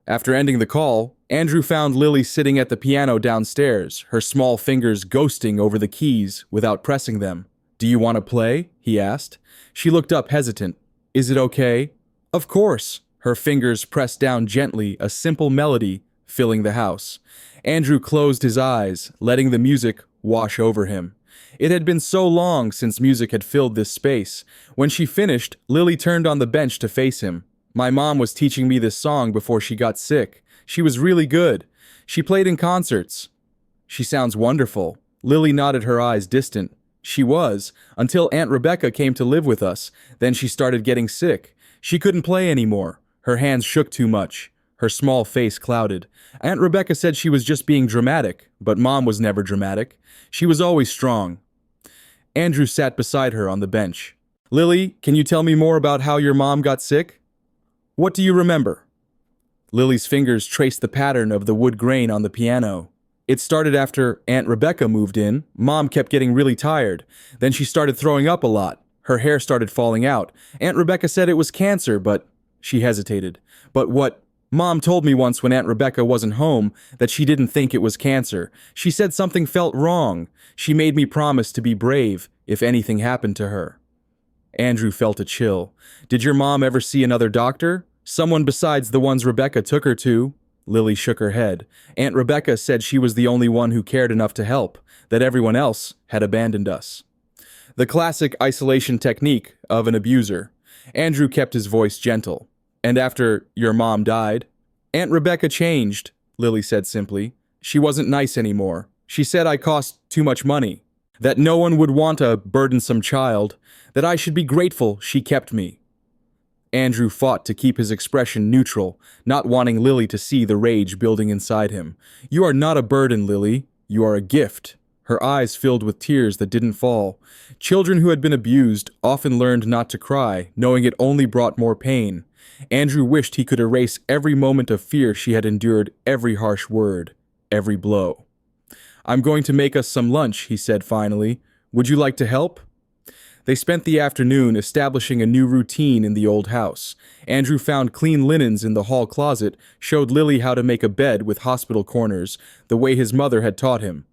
After ending the call, Andrew found Lily sitting at the piano downstairs, her small fingers ghosting over the keys without pressing them. "Do you want to play?" he asked. She looked up hesitant. "Is it okay?" "Of course." Her fingers pressed down gently, a simple melody filling the house. Andrew closed his eyes, letting the music wash over him. It had been so long since music had filled this space. When she finished, Lily turned on the bench to face him. "My mom was teaching me this song before she got sick. She was really good. She played in concerts." "She sounds wonderful." Lily nodded, her eyes distant. "She was, until Aunt Rebecca came to live with us. Then she started getting sick. She couldn't play anymore. Her hands shook too much." Her small face clouded. "Aunt Rebecca said she was just being dramatic, but Mom was never dramatic. She was always strong." Andrew sat beside her on the bench. "Lily, can you tell me more about how your mom got sick? What do you remember?" Lily's fingers traced the pattern of the wood grain on the piano. "It started after Aunt Rebecca moved in. Mom kept getting really tired. Then she started throwing up a lot. Her hair started falling out. Aunt Rebecca said it was cancer, but..." She hesitated. "But what Mom told me once when Aunt Rebecca wasn't home that she didn't think it was cancer. She said something felt wrong. She made me promise to be brave if anything happened to her." Andrew felt a chill. "Did your mom ever see another doctor? Someone besides the ones Rebecca took her to?" Lily shook her head. "Aunt Rebecca said she was the only one who cared enough to help, that everyone else had abandoned us." The classic isolation technique of an abuser. Andrew kept his voice gentle. "And after your mom died?" "Aunt Rebecca changed," Lily said simply. "She wasn't nice anymore. She said I cost too much money, that no one would want a burdensome child, that I should be grateful she kept me." Andrew fought to keep his expression neutral, not wanting Lily to see the rage building inside him. "You are not a burden, Lily. You are a gift." Her eyes filled with tears that didn't fall. Children who had been abused often learned not to cry, knowing it only brought more pain. Andrew wished he could erase every moment of fear she had endured, every harsh word, every blow. "I'm going to make us some lunch," he said finally. "Would you like to help?" They spent the afternoon establishing a new routine in the old house. Andrew found clean linens in the hall closet, showed Lily how to make a bed with hospital corners, the way his mother had taught him.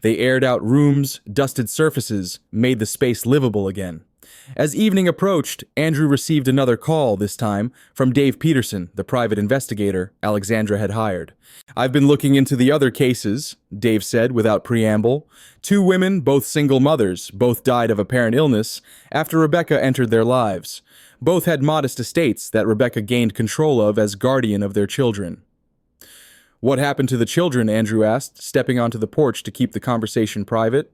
They aired out rooms, dusted surfaces, made the space livable again. As evening approached, Andrew received another call, this time from Dave Peterson, the private investigator Alexandra had hired. "I've been looking into the other cases," Dave said without preamble. "Two women, both single mothers, both died of apparent illness after Rebecca entered their lives. Both had modest estates that Rebecca gained control of as guardian of their children." "What happened to the children?" Andrew asked, stepping onto the porch to keep the conversation private.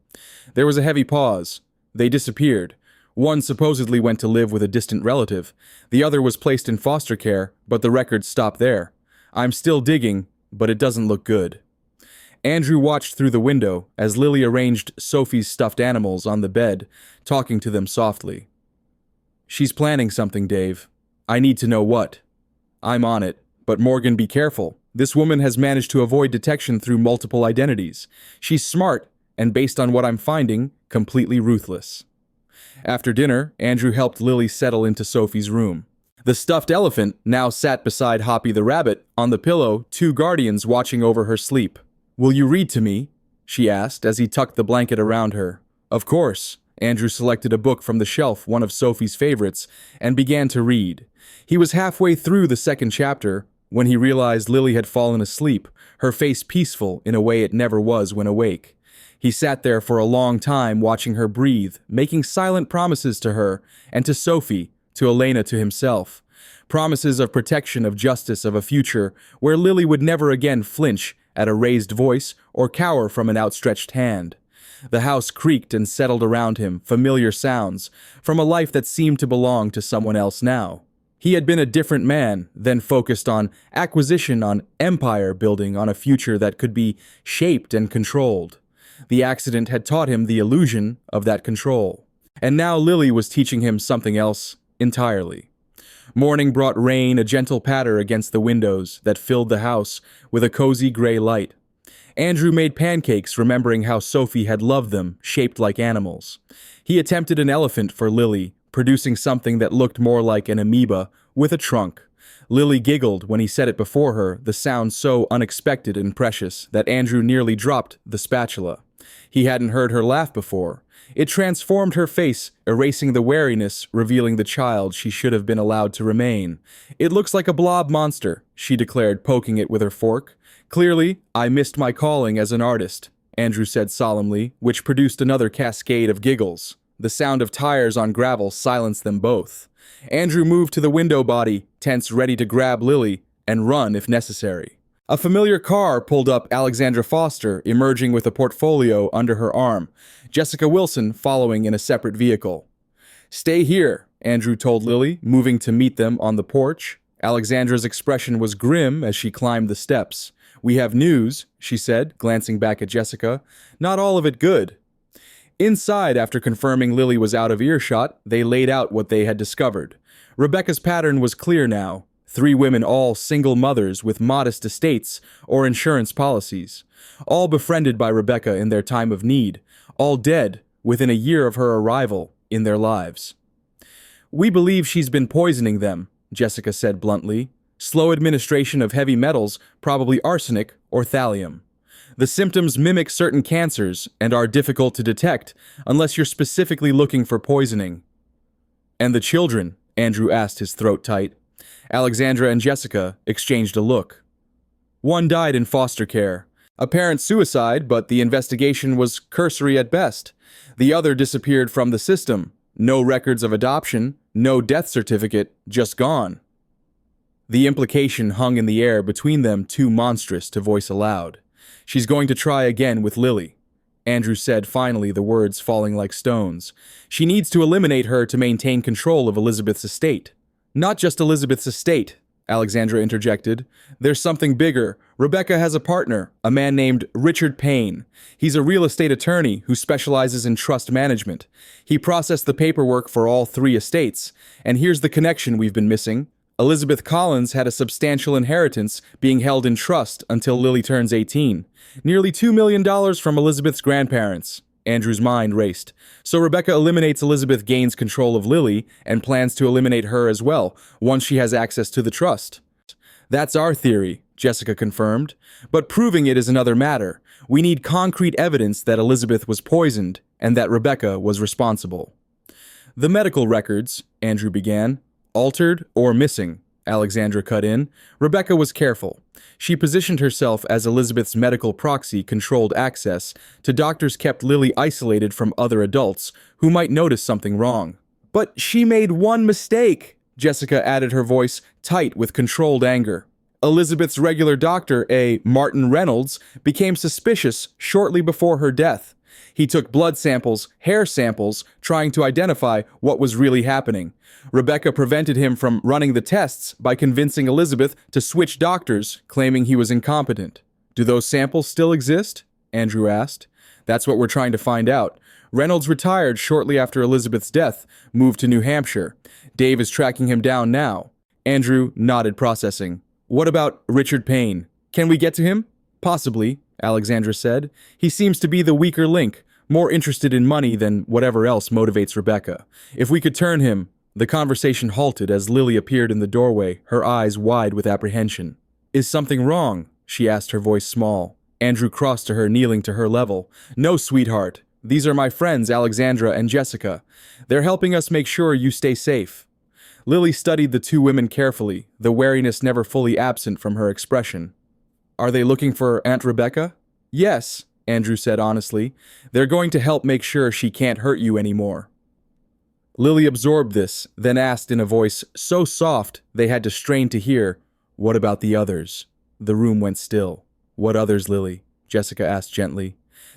There was a heavy pause. "They disappeared. One supposedly went to live with a distant relative. The other was placed in foster care, but the records stopped there. I'm still digging, but it doesn't look good." Andrew watched through the window as Lily arranged Sophie's stuffed animals on the bed, talking to them softly. She's planning something, Dave. I need to know what. I'm on it. But Morgan, be careful. This woman has managed to avoid detection through multiple identities. She's smart, and based on what I'm finding, completely ruthless. After dinner, Andrew helped Lily settle into Sophie's room. The stuffed elephant now sat beside Hoppy the rabbit, on the pillow, two guardians watching over her sleep. "Will you read to me?" she asked as he tucked the blanket around her. Of course. Andrew selected a book from the shelf, one of Sophie's favorites, and began to read. He was halfway through the second chapter when he realized Lily had fallen asleep, her face peaceful in a way it never was when awake. He sat there for a long time watching her breathe, making silent promises to her and to Sophie, to Elena, to himself. Promises of protection, of justice, of a future where Lily would never again flinch at a raised voice or cower from an outstretched hand. The house creaked and settled around him, familiar sounds, from a life that seemed to belong to someone else now. He had been a different man, then focused on acquisition, on empire building, on a future that could be shaped and controlled. The accident had taught him the illusion of that control. And now Lily was teaching him something else entirely. Morning brought rain, a gentle patter against the windows that filled the house with a cozy gray light. Andrew made pancakes, remembering how Sophie had loved them, shaped like animals. He attempted an elephant for Lily, producing something that looked more like an amoeba with a trunk. Lily giggled when he said it before her, the sound so unexpected and precious that Andrew nearly dropped the spatula. He hadn't heard her laugh before. It transformed her face, erasing the wariness, revealing the child she should have been allowed to remain. "It looks like a blob monster," she declared, poking it with her fork. "Clearly, I missed my calling as an artist," Andrew said solemnly, which produced another cascade of giggles. The sound of tires on gravel silenced them both. Andrew moved to the window body, tense, ready to grab Lily and run if necessary. A familiar car pulled up, Alexandra Foster emerging with a portfolio under her arm, Jessica Wilson following in a separate vehicle. "Stay here," Andrew told Lily, moving to meet them on the porch. Alexandra's expression was grim as she climbed the steps. "We have news," she said, glancing back at Jessica. "Not all of it good." Inside, after confirming Lily was out of earshot, they laid out what they had discovered. Rebecca's pattern was clear now. 3 women, all single mothers with modest estates or insurance policies. All befriended by Rebecca in their time of need. All dead within a year of her arrival in their lives. "We believe she's been poisoning them," Jessica said bluntly. "Slow administration of heavy metals, probably arsenic or thallium. The symptoms mimic certain cancers and are difficult to detect unless you're specifically looking for poisoning." "And the children?" Andrew asked, his throat tight. Alexandra and Jessica exchanged a look. "One died in foster care. Apparent suicide, but the investigation was cursory at best. The other disappeared from the system. No records of adoption, no death certificate, just gone." The implication hung in the air between them, too monstrous to voice aloud. "She's going to try again with Lily," Andrew said, finally, the words falling like stones. "She needs to eliminate her to maintain control of Elizabeth's estate." "Not just Elizabeth's estate," Alexandra interjected. "There's something bigger. Rebecca has a partner, a man named Richard Payne. He's a real estate attorney who specializes in trust management. He processed the paperwork for all 3 estates. And here's the connection we've been missing. Elizabeth Collins had a substantial inheritance being held in trust until Lily turns 18. Nearly $2 million from Elizabeth's grandparents." Andrew's mind raced. "So Rebecca eliminates Elizabeth, gains control of Lily, and plans to eliminate her as well, once she has access to the trust." "That's our theory," Jessica confirmed. "But proving it is another matter. We need concrete evidence that Elizabeth was poisoned and that Rebecca was responsible." "The medical records," Andrew began. "Altered or missing," Alexandra cut in. Rebecca was careful. She positioned herself as Elizabeth's medical proxy, controlled access to doctors, kept Lily isolated from other adults who might notice something wrong. "But she made one mistake," Jessica added, her voice tight with controlled anger. "Elizabeth's regular doctor, a Martin Reynolds, became suspicious shortly before her death. He took blood samples, hair samples, trying to identify what was really happening. Rebecca prevented him from running the tests by convincing Elizabeth to switch doctors, claiming he was incompetent." "Do those samples still exist?" Andrew asked. "That's what we're trying to find out. Reynolds retired shortly after Elizabeth's death, moved to New Hampshire. Dave is tracking him down now. Andrew nodded, processing. What about Richard Payne? Can we get to him? Possibly, Alexandra said. He seems to be the weaker link, more interested in money than whatever else motivates Rebecca. If we could turn him... The conversation halted as Lily appeared in the doorway, her eyes wide with apprehension. Is something wrong? She asked, her voice small. Andrew crossed to her, kneeling to her level. No, sweetheart. These are my friends, Alexandra and Jessica. They're helping us make sure you stay safe. Lily studied the two women carefully, the wariness never fully absent from her expression. Are they looking for Aunt Rebecca? Yes, Andrew said honestly. They're going to help make sure she can't hurt you anymore. Lily absorbed this, then asked in a voice so soft they had to strain to hear, What about the others? The room went still. What others, Lily? Jessica asked gently.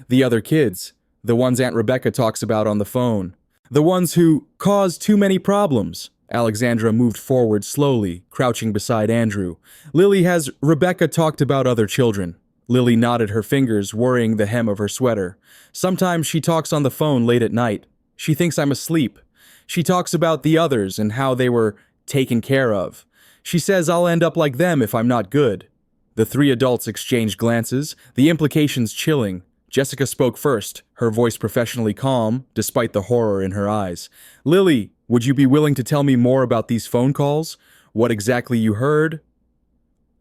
The other kids. The ones Aunt Rebecca talks about on the phone. The ones who caused too many problems. Alexandra moved forward slowly, crouching beside Andrew. Lily, has Rebecca talked about other children? Lily nodded, her fingers worrying the hem of her sweater. Sometimes she talks on the phone late at night. She thinks I'm asleep. She talks about the others and how they were taken care of. She says I'll end up like them if I'm not good. The three adults exchanged glances, the implications chilling. Jessica spoke first, her voice professionally calm, despite the horror in her eyes. Lily, would you be willing to tell me more about these phone calls? What exactly you heard?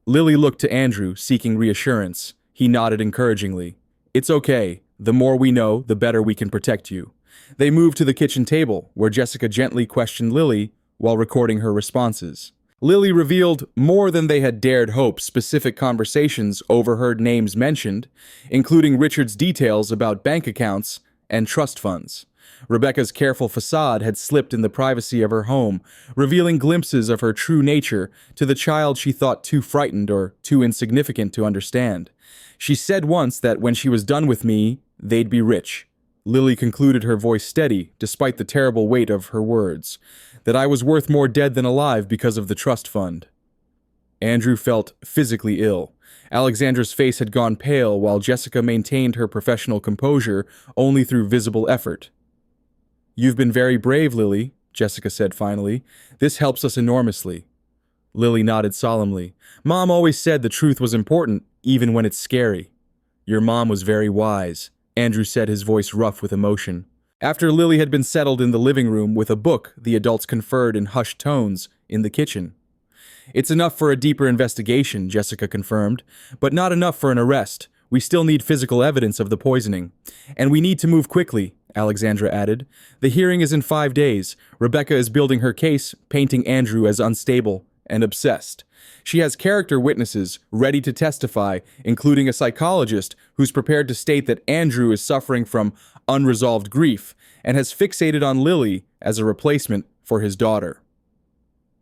Lily looked to Andrew, seeking reassurance. He nodded encouragingly. It's okay. The more we know, the better we can protect you. They moved to the kitchen table, where Jessica gently questioned Lily while recording her responses. Lily revealed more than they had dared hope, specific conversations, overheard names mentioned, including Richard's details about bank accounts and trust funds. Rebecca's careful facade had slipped in the privacy of her home, revealing glimpses of her true nature to the child she thought too frightened or too insignificant to understand. She said once that when she was done with me, they'd be rich. Lily concluded, her voice steady, despite the terrible weight of her words, that I was worth more dead than alive because of the trust fund. Andrew felt physically ill. Alexandra's face had gone pale, while Jessica maintained her professional composure only through visible effort. You've been very brave, Lily, Jessica said finally. This helps us enormously. Lily nodded solemnly. Mom always said the truth was important, even when it's scary. Your mom was very wise, Andrew said, his voice rough with emotion. After Lily had been settled in the living room with a book, the adults conferred in hushed tones in the kitchen. It's enough for a deeper investigation, Jessica confirmed, but not enough for an arrest. We still need physical evidence of the poisoning. And we need to move quickly, Alexandra added. The hearing is in 5 days. Rebecca is building her case, painting Andrew as unstable and obsessed. She has character witnesses ready to testify, including a psychologist who's prepared to state that Andrew is suffering from unresolved grief and has fixated on Lily as a replacement for his daughter.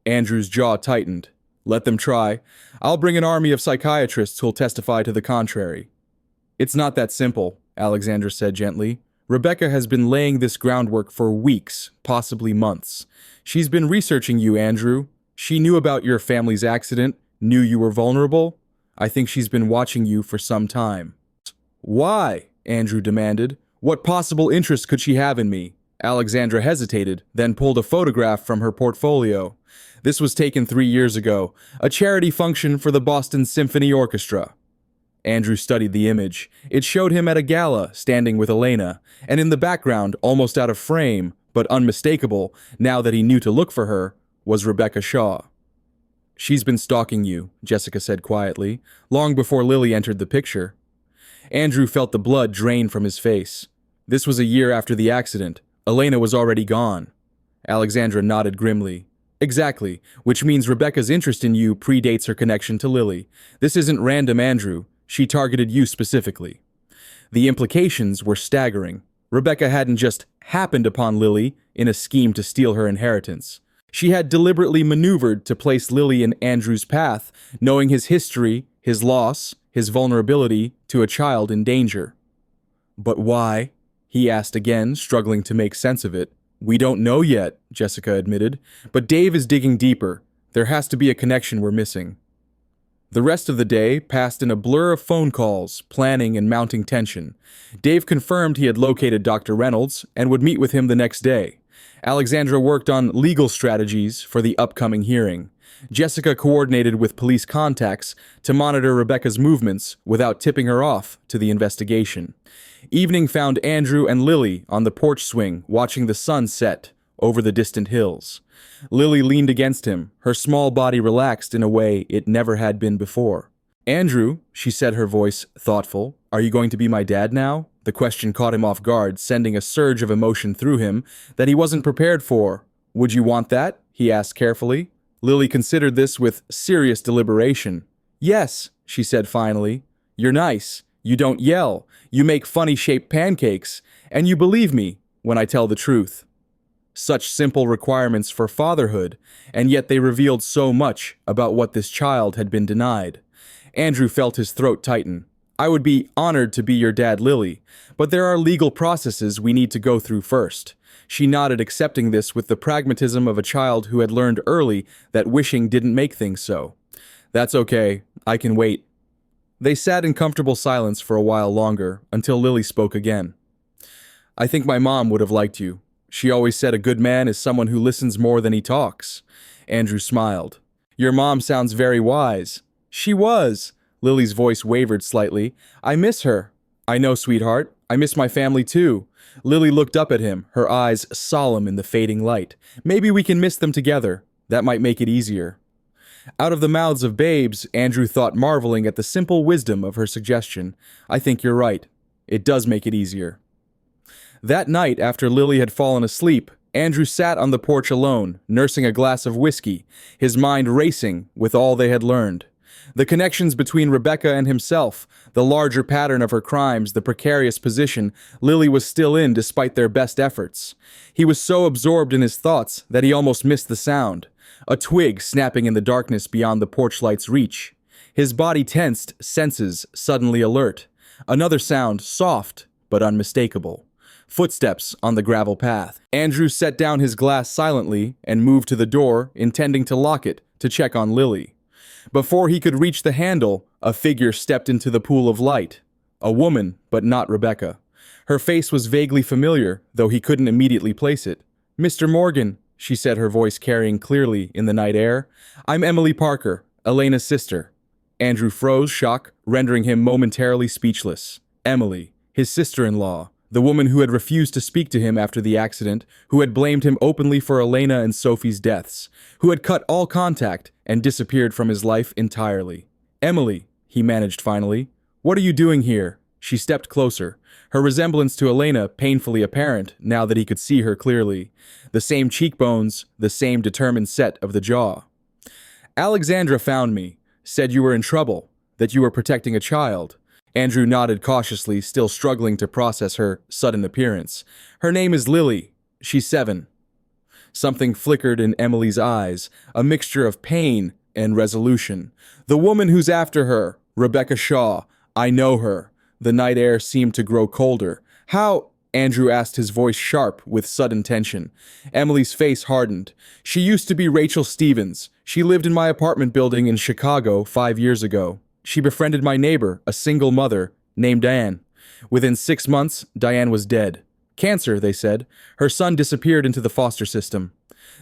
Andrew's jaw tightened. Let them try. I'll bring an army of psychiatrists who'll testify to the contrary. It's not that simple, Alexandra said gently. Rebecca has been laying this groundwork for weeks, possibly months. She's been researching you, Andrew. She knew about your family's accident, knew you were vulnerable. I think she's been watching you for some time. Why? Andrew demanded. What possible interest could she have in me? Alexandra hesitated, then pulled a photograph from her portfolio. This was taken 3 years ago, a charity function for the Boston Symphony Orchestra. Andrew studied the image. It showed him at a gala, standing with Elena, and in the background, almost out of frame, but unmistakable, now that he knew to look for her, was Rebecca Shaw. She's been stalking you, Jessica said quietly, long before Lily entered the picture. Andrew felt the blood drain from his face. This was a year after the accident. Elena was already gone. Alexandra nodded grimly. Exactly, which means Rebecca's interest in you predates her connection to Lily. This isn't random, Andrew. She targeted you specifically. The implications were staggering. Rebecca hadn't just happened upon Lily in a scheme to steal her inheritance. She had deliberately maneuvered to place Lily in Andrew's path, knowing his history, his loss, his vulnerability to a child in danger. But why? He asked again, struggling to make sense of it. We don't know yet, Jessica admitted, but Dave is digging deeper. There has to be a connection we're missing. The rest of the day passed in a blur of phone calls, planning, and mounting tension. Dave confirmed he had located Dr. Reynolds and would meet with him the next day. Alexandra worked on legal strategies for the upcoming hearing. Jessica coordinated with police contacts to monitor Rebecca's movements without tipping her off to the investigation. Evening found Andrew and Lily on the porch swing watching the sun set over the distant hills. Lily leaned against him, her small body relaxed in a way it never had been before. "Andrew," she said, her voice thoughtful, "are you going to be my dad now?" The question caught him off guard, sending a surge of emotion through him that he wasn't prepared for. "Would you want that?" he asked carefully. Lily considered this with serious deliberation. "Yes," she said finally. "You're nice. You don't yell. You make funny-shaped pancakes. And you believe me when I tell the truth." Such simple requirements for fatherhood, and yet they revealed so much about what this child had been denied. Andrew felt his throat tighten. "I would be honored to be your dad, Lily, but there are legal processes we need to go through first." She nodded, accepting this with the pragmatism of a child who had learned early that wishing didn't make things so. "That's okay. I can wait." They sat in comfortable silence for a while longer, until Lily spoke again. "I think my mom would have liked you. She always said a good man is someone who listens more than he talks." Andrew smiled. "Your mom sounds very wise." "She was." Lily's voice wavered slightly. "I miss her." "I know, sweetheart. I miss my family too." Lily looked up at him, her eyes solemn in the fading light. "Maybe we can miss them together. That might make it easier." Out of the mouths of babes, Andrew thought, marveling at the simple wisdom of her suggestion. "I think you're right. It does make it easier." That night, after Lily had fallen asleep, Andrew sat on the porch alone, nursing a glass of whiskey, his mind racing with all they had learned. The connections between Rebecca and himself, the larger pattern of her crimes, the precarious position Lily was still in despite their best efforts. He was so absorbed in his thoughts that he almost missed the sound. A twig snapping in the darkness beyond the porch light's reach. His body tensed, senses suddenly alert. Another sound, soft but unmistakable. Footsteps on the gravel path. Andrew set down his glass silently and moved to the door, intending to lock it to check on Lily. Before he could reach the handle, a figure stepped into the pool of light. A woman, but not Rebecca. Her face was vaguely familiar, though he couldn't immediately place it. "Mr. Morgan," she said, her voice carrying clearly in the night air. "I'm Emily Parker, Elena's sister." Andrew froze, shock rendering him momentarily speechless. Emily, his sister-in-law, the woman who had refused to speak to him after the accident, who had blamed him openly for Elena and Sophie's deaths, who had cut all contact and disappeared from his life entirely. "Emily," he managed finally, "what are you doing here?" She stepped closer, her resemblance to Elena painfully apparent now that he could see her clearly. The same cheekbones, the same determined set of the jaw. "Alexandra found me, said you were in trouble, that you were protecting a child." Andrew nodded cautiously, still struggling to process her sudden appearance. "Her name is Lily. She's 7. Something flickered in Emily's eyes, a mixture of pain and resolution. "The woman who's after her, Rebecca Shaw. I know her." The night air seemed to grow colder. "How?" Andrew asked, his voice sharp with sudden tension. Emily's face hardened. "She used to be Rachel Stevens. She lived in my apartment building in Chicago 5 years ago. She befriended my neighbor, a single mother, named Diane. Within 6 months, Diane was dead. Cancer, they said. Her son disappeared into the foster system.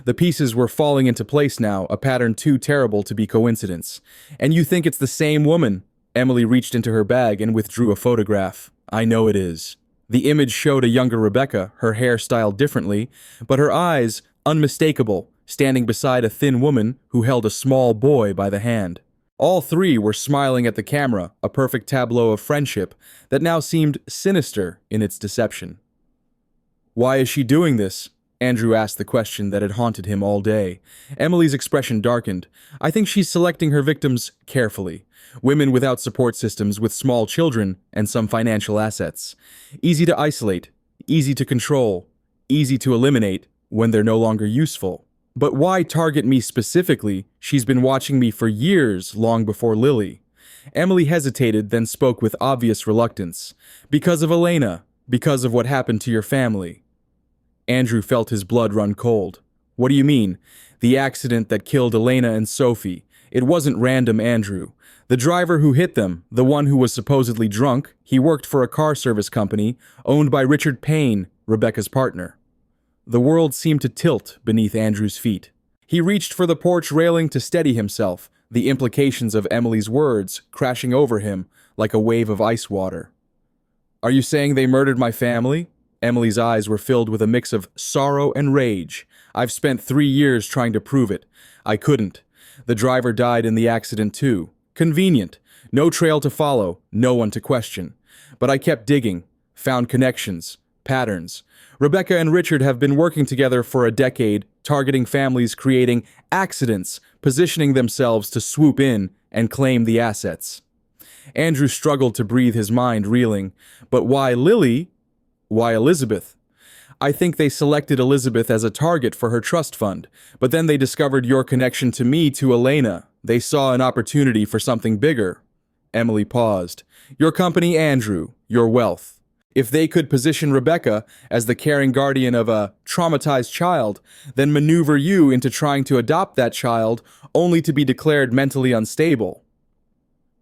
The pieces were falling into place now, a pattern too terrible to be coincidence. And you think it's the same woman?" Emily reached into her bag and withdrew a photograph. "I know it is." The image showed a younger Rebecca, her hair styled differently, but her eyes unmistakable, standing beside a thin woman who held a small boy by the hand. All three were smiling at the camera, a perfect tableau of friendship that now seemed sinister in its deception. "Why is she doing this?" Andrew asked the question that had haunted him all day. Emily's expression darkened. "I think she's selecting her victims carefully. Women without support systems, with small children and some financial assets. Easy to isolate, easy to control, easy to eliminate when they're no longer useful. But why target me specifically? She's been watching me for years, long before Lily." Emily hesitated, then spoke with obvious reluctance. "Because of Elena. Because of what happened to your family." Andrew felt his blood run cold. "What do you mean?" "The accident that killed Elena and Sophie. It wasn't random Andrew. The driver who hit them, the one who was supposedly drunk, he worked for a car service company owned by Richard Payne, Rebecca's partner. The world seemed to tilt beneath Andrew's feet. He reached for the porch railing to steady himself, the implications of Emily's words crashing over him like a wave of ice water. "Are you saying they murdered my family?" Emily's eyes were filled with a mix of sorrow and rage. "I've spent 3 years trying to prove it. I couldn't. The driver died in the accident too. Convenient. No trail to follow, no one to question. But I kept digging, found connections, patterns. Rebecca and Richard have been working together for a decade, targeting families, creating accidents, positioning themselves to swoop in and claim the assets." Andrew struggled to breathe, his mind reeling. But why Lily? Why Elizabeth? "I think they selected Elizabeth as a target for her trust fund, but then they discovered your connection to me, to Elena. They saw an opportunity for something bigger." Emily paused. "Your company, Andrew, your wealth. If they could position Rebecca as the caring guardian of a traumatized child, then maneuver you into trying to adopt that child only to be declared mentally unstable.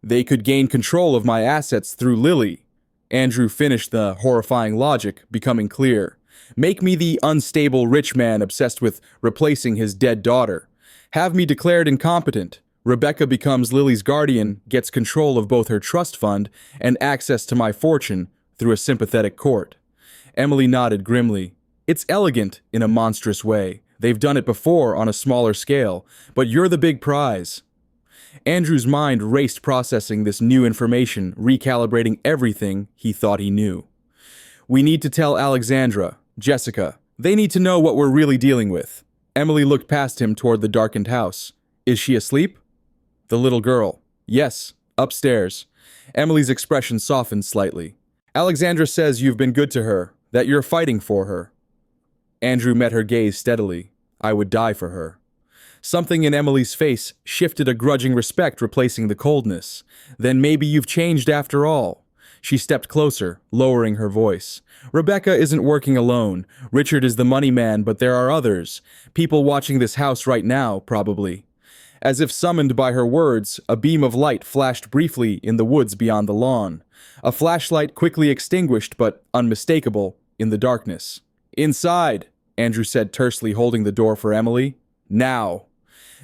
They could gain control of my assets through Lily." Andrew finished, the horrifying logic becoming clear. "Make me the unstable rich man obsessed with replacing his dead daughter. Have me declared incompetent. Rebecca becomes Lily's guardian, gets control of both her trust fund and access to my fortune through a sympathetic court." Emily nodded grimly. "It's elegant in a monstrous way. They've done it before on a smaller scale, but you're the big prize." Andrew's mind raced, processing this new information, recalibrating everything he thought he knew. "We need to tell Alexandra, Jessica. They need to know what we're really dealing with." Emily looked past him toward the darkened house. "Is she asleep?" The little girl. "Yes, upstairs." Emily's expression softened slightly. "Alexandra says you've been good to her, that you're fighting for her." Andrew met her gaze steadily. "I would die for her." Something in Emily's face shifted, a grudging respect replacing the coldness. "Then maybe you've changed after all." She stepped closer, lowering her voice. "Rebecca isn't working alone. Richard is the money man, but there are others. People watching this house right now, probably." As if summoned by her words, a beam of light flashed briefly in the woods beyond the lawn. A flashlight quickly extinguished, but unmistakable, in the darkness. "Inside," Andrew said tersely, holding the door for Emily. "Now."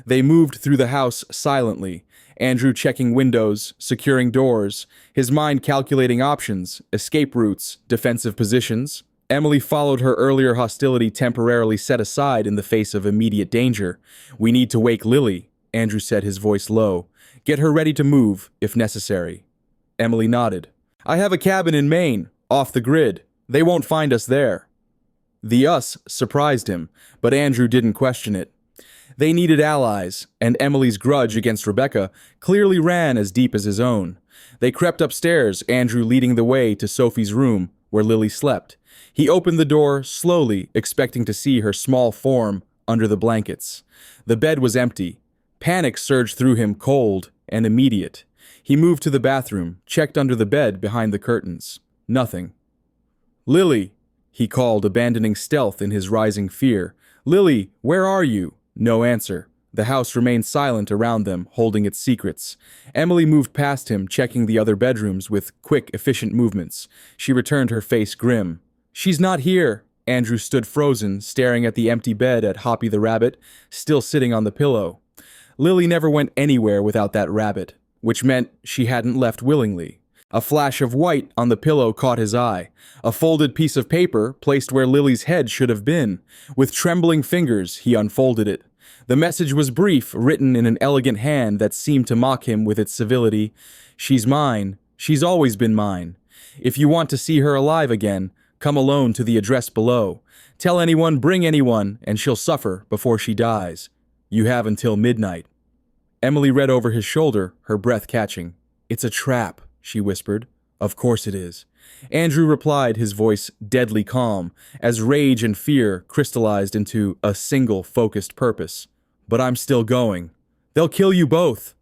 They moved through the house silently, Andrew checking windows, securing doors, his mind calculating options, escape routes, defensive positions. Emily followed, her earlier hostility temporarily set aside in the face of immediate danger. "We need to wake Lily," Andrew said, his voice low. "Get her ready to move, if necessary." Emily nodded. "I have a cabin in Maine, off the grid. They won't find us there." The us surprised him, but Andrew didn't question it. They needed allies, and Emily's grudge against Rebecca clearly ran as deep as his own. They crept upstairs, Andrew leading the way to Sophie's room, where Lily slept. He opened the door slowly, expecting to see her small form under the blankets. The bed was empty. Panic surged through him, cold and immediate. He moved to the bathroom, checked under the bed behind the curtains. Nothing. "Lily," he called, abandoning stealth in his rising fear. "Lily, where are you?" No answer. The house remained silent around them, holding its secrets. Emily moved past him, checking the other bedrooms with quick, efficient movements. She returned, her face grim. "She's not here." Andrew stood frozen, staring at the empty bed, at Hoppy the rabbit, still sitting on the pillow. Lily never went anywhere without that rabbit, which meant she hadn't left willingly. A flash of white on the pillow caught his eye. A folded piece of paper placed where Lily's head should have been. With trembling fingers, he unfolded it. The message was brief, written in an elegant hand that seemed to mock him with its civility. "She's mine. She's always been mine. If you want to see her alive again, come alone to the address below. Tell anyone, bring anyone, and she'll suffer before she dies. You have until midnight." Emily read over his shoulder, her breath catching. "It's a trap," she whispered. "Of course it is." Andrew replied, his voice deadly calm, as rage and fear crystallized into a single focused purpose. "But I'm still going. They'll kill you both."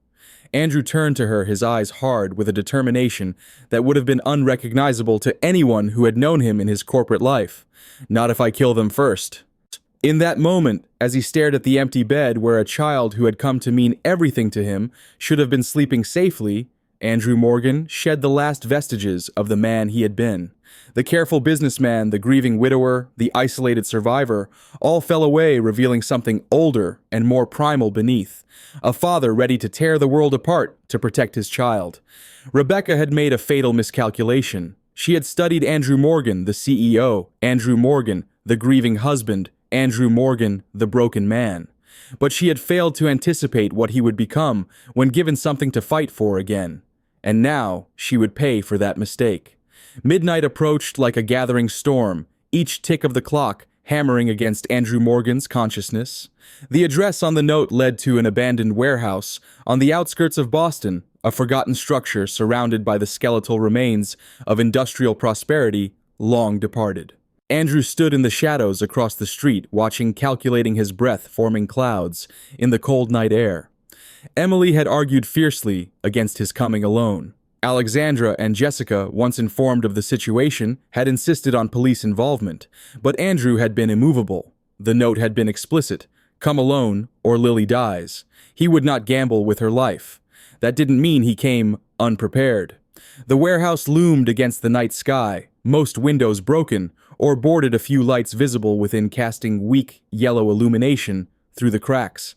Andrew turned to her, his eyes hard with a determination that would have been unrecognizable to anyone who had known him in his corporate life. "Not if I kill them first." In that moment, as he stared at the empty bed where a child who had come to mean everything to him should have been sleeping safely, Andrew Morgan shed the last vestiges of the man he had been. The careful businessman, the grieving widower, the isolated survivor, all fell away, revealing something older and more primal beneath. A father ready to tear the world apart to protect his child. Rebecca had made a fatal miscalculation. She had studied Andrew Morgan, the CEO, Andrew Morgan, the grieving husband, Andrew Morgan, the broken man. But she had failed to anticipate what he would become when given something to fight for again. And now she would pay for that mistake. Midnight approached like a gathering storm, each tick of the clock hammering against Andrew Morgan's consciousness. The address on the note led to an abandoned warehouse on the outskirts of Boston, a forgotten structure surrounded by the skeletal remains of industrial prosperity long departed. Andrew stood in the shadows across the street, calculating his breath forming clouds in the cold night air. Emily had argued fiercely against his coming alone. Alexandra and Jessica, once informed of the situation, had insisted on police involvement, but Andrew had been immovable. The note had been explicit: come alone or Lily dies. He would not gamble with her life. That didn't mean he came unprepared. The warehouse loomed against the night sky, most windows broken, or boarded, a few lights visible within casting weak yellow illumination through the cracks.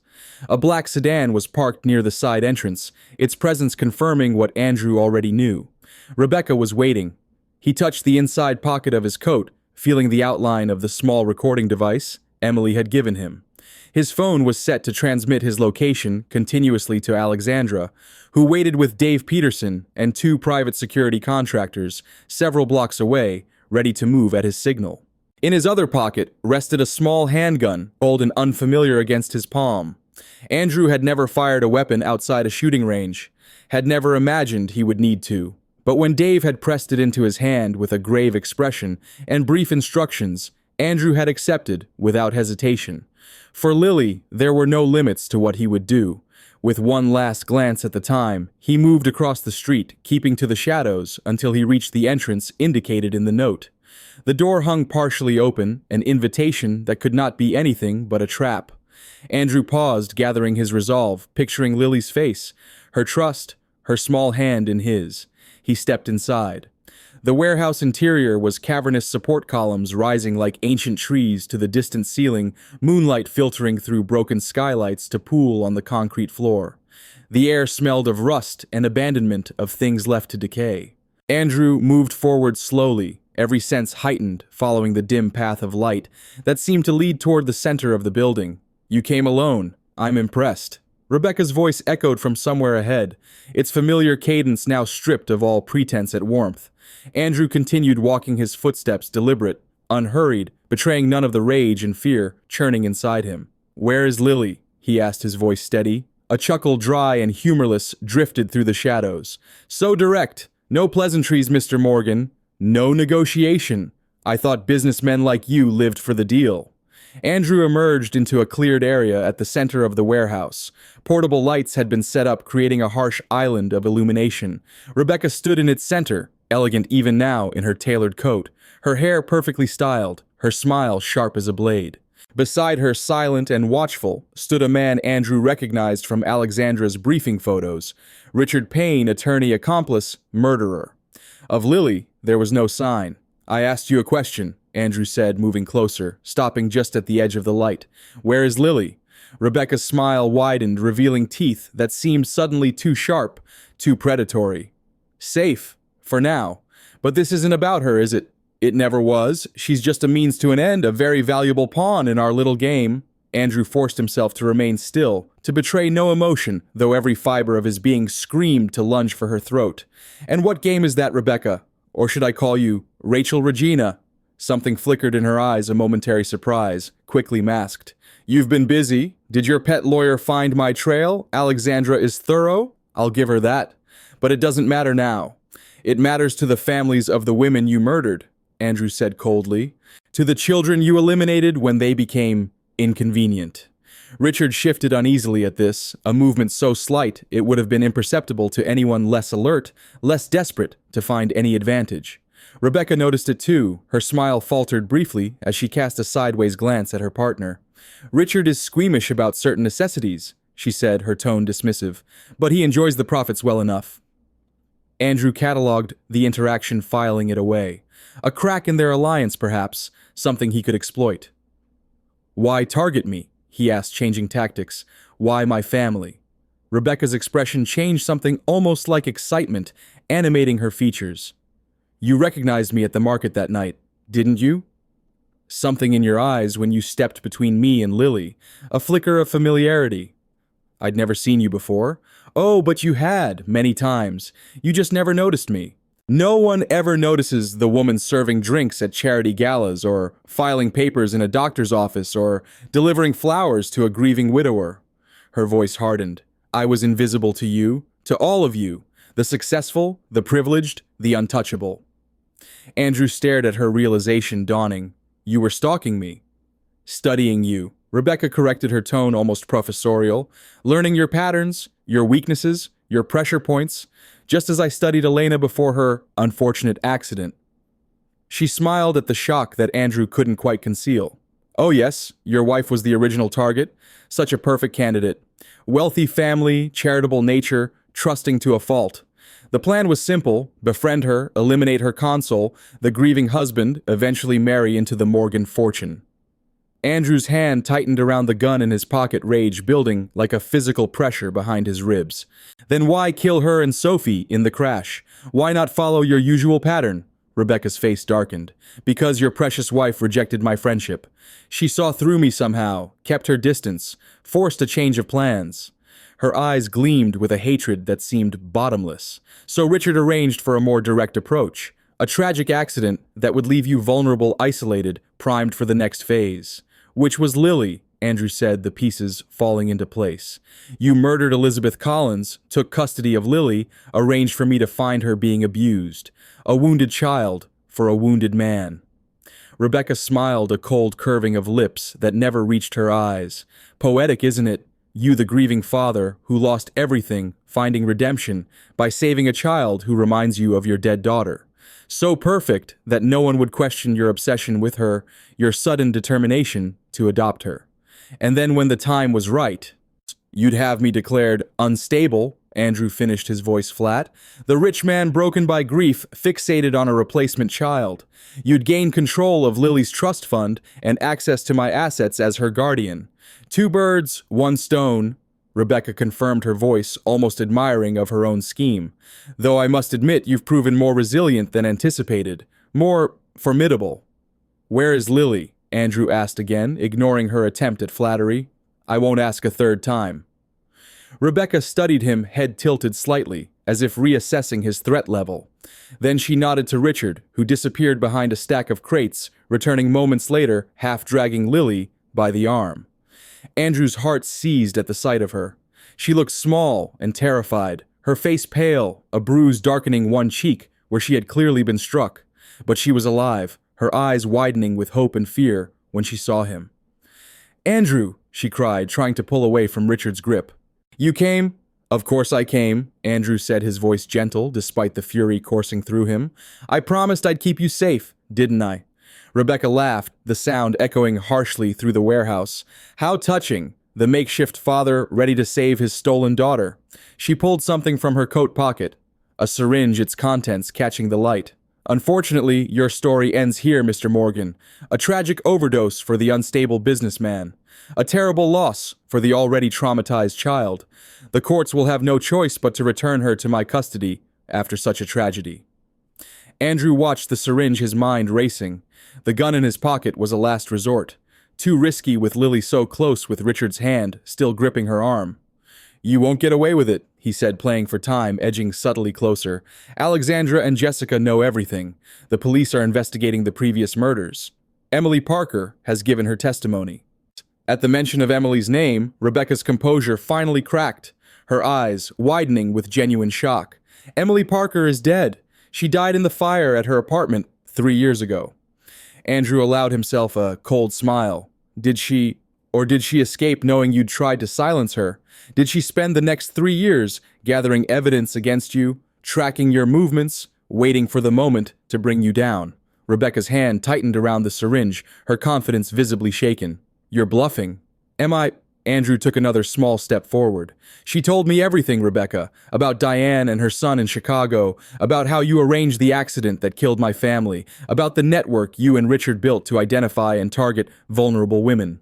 A black sedan was parked near the side entrance, its presence confirming what Andrew already knew. Rebecca was waiting. He touched the inside pocket of his coat, feeling the outline of the small recording device Emily had given him. His phone was set to transmit his location continuously to Alexandra, who waited with Dave Peterson and 2 private security contractors several blocks away, ready to move at his signal. In his other pocket rested a small handgun, cold and unfamiliar against his palm. Andrew had never fired a weapon outside a shooting range, had never imagined he would need to. But when Dave had pressed it into his hand with a grave expression and brief instructions, Andrew had accepted without hesitation. For Lily, there were no limits to what he would do. With one last glance at the time, he moved across the street, keeping to the shadows until he reached the entrance indicated in the note. The door hung partially open, an invitation that could not be anything but a trap. Andrew paused, gathering his resolve, picturing Lily's face, her trust, her small hand in his. He stepped inside. The warehouse interior was cavernous support columns rising like ancient trees to the distant ceiling, moonlight filtering through broken skylights to pool on the concrete floor. The air smelled of rust and abandonment, of things left to decay. Andrew moved forward slowly, every sense heightened, following the dim path of light that seemed to lead toward the center of the building. "You came alone. I'm impressed." Rebecca's voice echoed from somewhere ahead, its familiar cadence now stripped of all pretense at warmth. Andrew continued walking, his footsteps deliberate, unhurried, betraying none of the rage and fear churning inside him. "Where is Lily?" he asked, his voice steady. A chuckle, dry and humorless, drifted through the shadows. "So direct. No pleasantries, Mr. Morgan. No negotiation. I thought businessmen like you lived for the deal." Andrew emerged into a cleared area at the center of the warehouse. Portable lights had been set up, creating a harsh island of illumination. Rebecca stood in its center, elegant even now in her tailored coat, her hair perfectly styled, her smile sharp as a blade. Beside her, silent and watchful, stood a man Andrew recognized from Alexandra's briefing photos, Richard Payne, attorney, accomplice, murderer. Of Lily, there was no sign. "I asked you a question," Andrew said, moving closer, stopping just at the edge of the light. "Where is Lily?" Rebecca's smile widened, revealing teeth that seemed suddenly too sharp, too predatory. "Safe, for now. But this isn't about her, is it?" "It never was. She's just a means to an end, a very valuable pawn in our little game." Andrew forced himself to remain still, to betray no emotion, though every fiber of his being screamed to lunge for her throat. "And what game is that, Rebecca? Or should I call you Rachel Regina?" Something flickered in her eyes, a momentary surprise, quickly masked. "You've been busy. Did your pet lawyer find my trail? Alexandra is thorough. I'll give her that. But it doesn't matter now. It matters to the families of the women you murdered," Andrew said coldly. "To the children you eliminated when they became inconvenient." Richard shifted uneasily at this, a movement so slight it would have been imperceptible to anyone less alert, less desperate to find any advantage. Rebecca noticed it too. Her smile faltered briefly as she cast a sideways glance at her partner. Richard is squeamish about certain necessities, she said, her tone dismissive, but he enjoys the profits well enough. Andrew catalogued the interaction, filing it away. A crack in their alliance, perhaps, something he could exploit. Why target me? He asked, changing tactics. Why my family? Rebecca's expression changed, something almost like excitement, animating her features. You recognized me at the market that night, didn't you? Something in your eyes when you stepped between me and Lily, a flicker of familiarity. I'd never seen you before. Oh, but you had, many times. You just never noticed me. No one ever notices the woman serving drinks at charity galas, or filing papers in a doctor's office, or delivering flowers to a grieving widower. Her voice hardened. I was invisible to you, to all of you, the successful, the privileged, the untouchable. Andrew stared at her, realization dawning. You were stalking me. Studying you. Rebecca corrected, her tone almost professorial. Learning your patterns, your weaknesses, your pressure points, just as I studied Elena before her unfortunate accident. She smiled at the shock that Andrew couldn't quite conceal. Oh yes, your wife was the original target. Such a perfect candidate. Wealthy family, charitable nature, trusting to a fault. The plan was simple: befriend her, eliminate her console, the grieving husband, eventually marry into the Morgan fortune. Andrew's hand tightened around the gun in his pocket, rage building like a physical pressure behind his ribs. Then why kill her and Sophie in the crash? Why not follow your usual pattern? Rebecca's face darkened. Because your precious wife rejected my friendship. She saw through me somehow, kept her distance, forced a change of plans. Her eyes gleamed with a hatred that seemed bottomless. So Richard arranged for a more direct approach. A tragic accident that would leave you vulnerable, isolated, primed for the next phase. Which was Lily, Andrew said, the pieces falling into place. You murdered Elizabeth Collins, took custody of Lily, arranged for me to find her being abused. A wounded child for a wounded man. Rebecca smiled, a cold curving of lips that never reached her eyes. Poetic, isn't it? You, the grieving father, who lost everything, finding redemption by saving a child who reminds you of your dead daughter. So perfect that no one would question your obsession with her, your sudden determination to adopt her. And then when the time was right, you'd have me declared unstable, Andrew finished, his voice flat. The rich man broken by grief, fixated on a replacement child. You'd gain control of Lily's trust fund and access to my assets as her guardian. 2 birds, 1 stone, Rebecca confirmed, her voice almost admiring of her own scheme. Though I must admit you've proven more resilient than anticipated, more formidable. Where is Lily? Andrew asked again, ignoring her attempt at flattery. I won't ask a third time. Rebecca studied him, head tilted slightly, as if reassessing his threat level. Then she nodded to Richard, who disappeared behind a stack of crates, returning moments later, half dragging Lily by the arm. Andrew's heart seized at the sight of her. She looked small and terrified, her face pale, a bruise darkening one cheek where she had clearly been struck. But she was alive, her eyes widening with hope and fear when she saw him. Andrew, she cried, trying to pull away from Richard's grip. You came? Of course I came, Andrew said, his voice gentle despite the fury coursing through him. I promised I'd keep you safe, didn't I? Rebecca laughed, the sound echoing harshly through the warehouse. How touching, the makeshift father ready to save his stolen daughter. She pulled something from her coat pocket, a syringe, its contents catching the light. Unfortunately, your story ends here, Mr. Morgan. A tragic overdose for the unstable businessman. A terrible loss for the already traumatized child. The courts will have no choice but to return her to my custody after such a tragedy. Andrew watched the syringe, his mind racing. The gun in his pocket was a last resort. Too risky with Lily so close, with Richard's hand still gripping her arm. You won't get away with it, he said, playing for time, edging subtly closer. Alexandra and Jessica know everything. The police are investigating the previous murders. Emily Parker has given her testimony. At the mention of Emily's name, Rebecca's composure finally cracked, her eyes widening with genuine shock. Emily Parker is dead. She died in the fire at her apartment 3 years ago. Andrew allowed himself a cold smile. Did she escape knowing you'd tried to silence her? Did she spend the next 3 years gathering evidence against you, tracking your movements, waiting for the moment to bring you down? Rebecca's hand tightened around the syringe, her confidence visibly shaken. You're bluffing. Am I? Andrew took another small step forward. She told me everything, Rebecca, about Diane and her son in Chicago, about how you arranged the accident that killed my family, about the network you and Richard built to identify and target vulnerable women.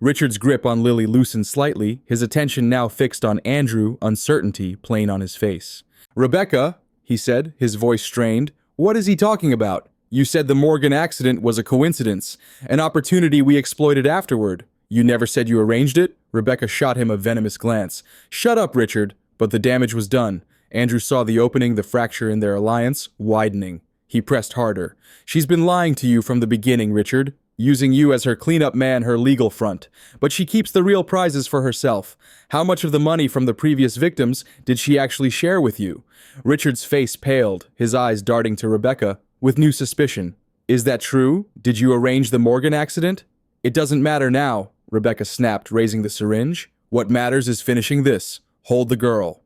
Richard's grip on Lily loosened slightly, his attention now fixed on Andrew, uncertainty plain on his face. Rebecca, he said, his voice strained, what is he talking about? You said the Morgan accident was a coincidence, an opportunity we exploited afterward. You never said you arranged it? Rebecca shot him a venomous glance. Shut up, Richard. But the damage was done. Andrew saw the opening, the fracture in their alliance, widening. He pressed harder. She's been lying to you from the beginning, Richard. Using you as her cleanup man, her legal front. But she keeps the real prizes for herself. How much of the money from the previous victims did she actually share with you? Richard's face paled, his eyes darting to Rebecca, with new suspicion. Is that true? Did you arrange the Morgan accident? It doesn't matter now, Rebecca snapped, raising the syringe. What matters is finishing this. Hold the girl.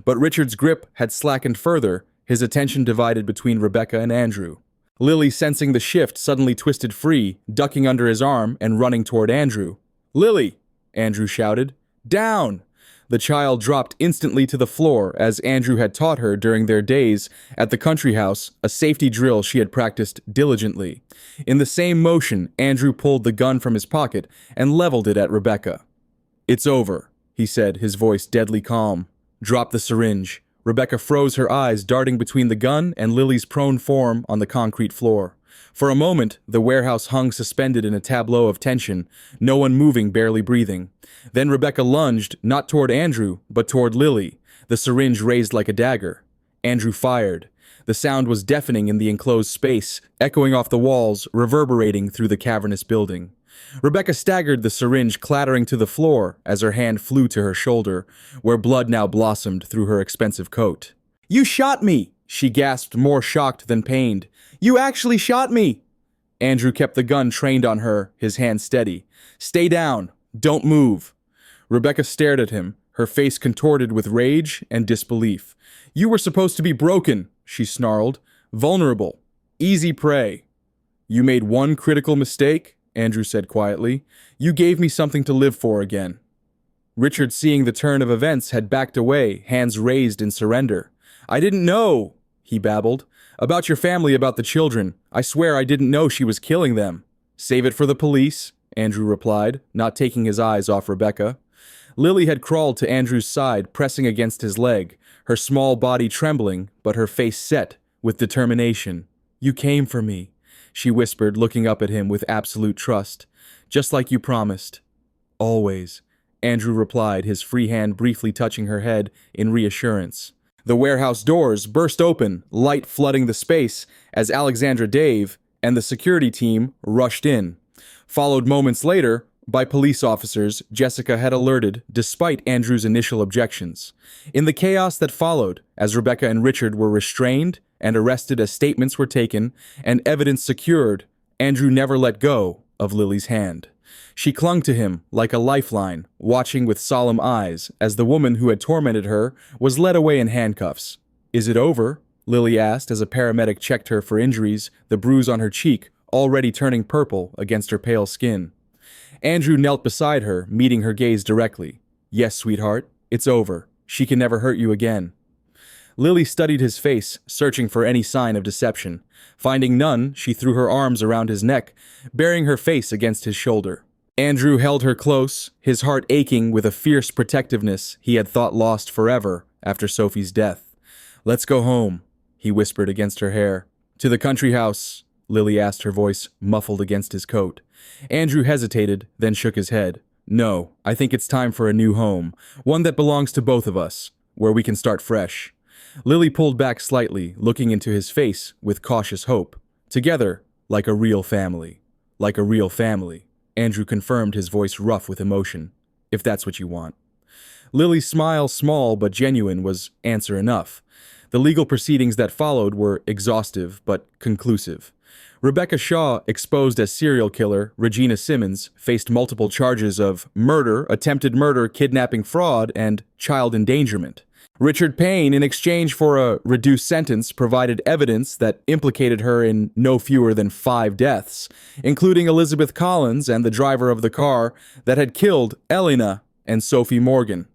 But Richard's grip had slackened further, his attention divided between Rebecca and Andrew. Lily, sensing the shift, suddenly twisted free, ducking under his arm and running toward Andrew. Lily! Andrew shouted. Down! The child dropped instantly to the floor, as Andrew had taught her during their days at the country house, a safety drill she had practiced diligently. In the same motion, Andrew pulled the gun from his pocket and leveled it at Rebecca. It's over, he said, his voice deadly calm. Drop the syringe. Rebecca froze, her eyes darting between the gun and Lily's prone form on the concrete floor. For a moment, the warehouse hung suspended in a tableau of tension, no one moving, barely breathing. Then Rebecca lunged, not toward Andrew, but toward Lily, the syringe raised like a dagger. Andrew fired. The sound was deafening in the enclosed space, echoing off the walls, reverberating through the cavernous building. Rebecca staggered, the syringe clattering to the floor as her hand flew to her shoulder, where blood now blossomed through her expensive coat. You shot me! She gasped, more shocked than pained. You actually shot me! Andrew kept the gun trained on her, his hand steady. Stay down. Don't move. Rebecca stared at him, her face contorted with rage and disbelief. You were supposed to be broken, she snarled. Vulnerable. Easy prey. You made one critical mistake, Andrew said quietly. You gave me something to live for again. Richard, seeing the turn of events, had backed away, hands raised in surrender. I didn't know, he babbled. About your family, about the children. I swear I didn't know she was killing them. Save it for the police, Andrew replied, not taking his eyes off Rebecca. Lily had crawled to Andrew's side, pressing against his leg, her small body trembling, but her face set with determination. You came for me, she whispered, looking up at him with absolute trust. Just like you promised. Always, Andrew replied, his free hand briefly touching her head in reassurance. The warehouse doors burst open, light flooding the space, as Alexandra Dave and the security team rushed in. Followed moments later by police officers Jessica had alerted despite Andrew's initial objections. In the chaos that followed, as Rebecca and Richard were restrained and arrested as statements were taken and evidence secured, Andrew never let go of Lily's hand. She clung to him like a lifeline, watching with solemn eyes as the woman who had tormented her was led away in handcuffs. Is it over? Lily asked as a paramedic checked her for injuries, the bruise on her cheek already turning purple against her pale skin. Andrew knelt beside her, meeting her gaze directly. Yes, sweetheart, it's over. She can never hurt you again. Lily studied his face, searching for any sign of deception. Finding none, she threw her arms around his neck, burying her face against his shoulder. Andrew held her close, his heart aching with a fierce protectiveness he had thought lost forever after Sophie's death. Let's go home, he whispered against her hair. To the country house, Lily asked, her voice muffled against his coat. Andrew hesitated, then shook his head. No, I think it's time for a new home, one that belongs to both of us, where we can start fresh. Lily pulled back slightly, looking into his face with cautious hope. Together, like a real family. Like a real family, Andrew confirmed, his voice rough with emotion. If that's what you want. Lily's smile, small but genuine, was answer enough. The legal proceedings that followed were exhaustive but conclusive. Rebecca Shaw, exposed as serial killer Regina Simmons, faced multiple charges of murder, attempted murder, kidnapping, fraud, and child endangerment. Richard Payne, in exchange for a reduced sentence, provided evidence that implicated her in no fewer than 5 deaths, including Elizabeth Collins and the driver of the car that had killed Elena and Sophie Morgan.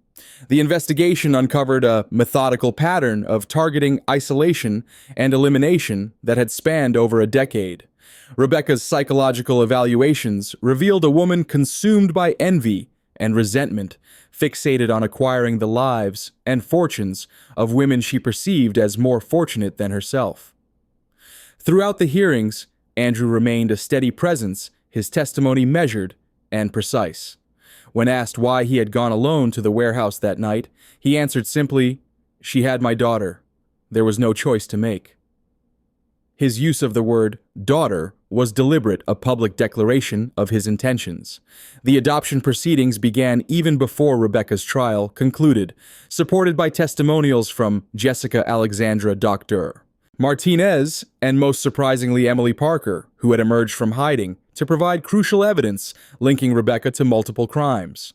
The investigation uncovered a methodical pattern of targeting isolation and elimination that had spanned over a decade. Rebecca's psychological evaluations revealed a woman consumed by envy and resentment, fixated on acquiring the lives and fortunes of women she perceived as more fortunate than herself. Throughout the hearings, Andrew remained a steady presence, his testimony measured and precise. When asked why he had gone alone to the warehouse that night, he answered simply, "She had my daughter. There was no choice to make." His use of the word daughter was deliberate, a public declaration of his intentions. The adoption proceedings began even before Rebecca's trial concluded, supported by testimonials from Jessica Alexandra Doctor Martinez and, most surprisingly, Emily Parker, who had emerged from hiding to provide crucial evidence linking Rebecca to multiple crimes.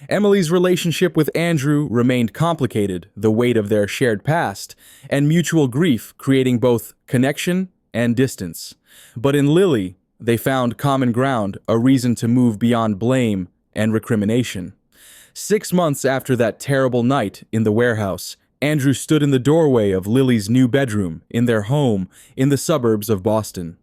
Emily's relationship with Andrew remained complicated, the weight of their shared past and mutual grief creating both connection and distance. But in Lily, they found common ground, a reason to move beyond blame and recrimination. 6 months after that terrible night in the warehouse, Andrew stood in the doorway of Lily's new bedroom in their home in the suburbs of Boston.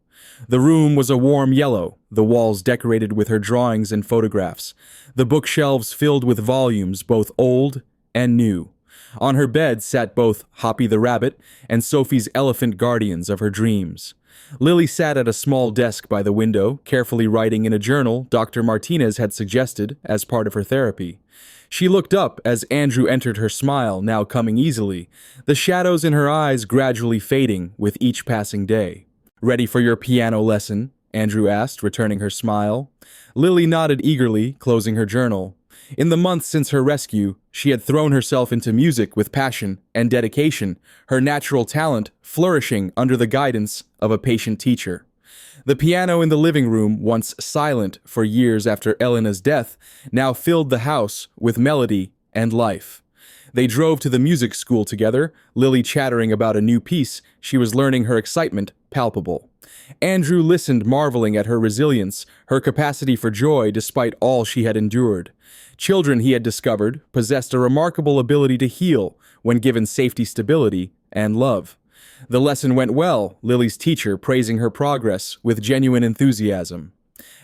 The room was a warm yellow, the walls decorated with her drawings and photographs, the bookshelves filled with volumes both old and new. On her bed sat both Hoppy the rabbit and Sophie's elephant guardians of her dreams. Lily sat at a small desk by the window, carefully writing in a journal Dr. Martinez had suggested as part of her therapy. She looked up as Andrew entered, her smile now coming easily, the shadows in her eyes gradually fading with each passing day. "Ready for your piano lesson?" Andrew asked, returning her smile. Lily nodded eagerly, closing her journal. In the months since her rescue, she had thrown herself into music with passion and dedication, her natural talent flourishing under the guidance of a patient teacher. The piano in the living room, once silent for years after Elena's death, now filled the house with melody and life. They drove to the music school together, Lily chattering about a new piece she was learning, her excitement palpable. Andrew listened, marveling at her resilience, her capacity for joy despite all she had endured. Children, he had discovered, possessed a remarkable ability to heal when given safety, stability, and love. The lesson went well, Lily's teacher praising her progress with genuine enthusiasm.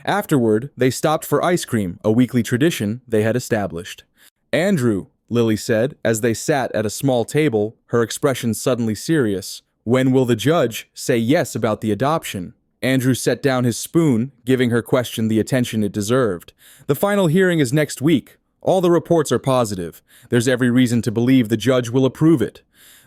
Afterward, they stopped for ice cream, a weekly tradition they had established. "Andrew," Lily said, as they sat at a small table, her expression suddenly serious, "when will the judge say yes about the adoption?" Andrew set down his spoon, giving her question the attention it deserved. "The final hearing is next week. All the reports are positive. There's every reason to believe the judge will approve it."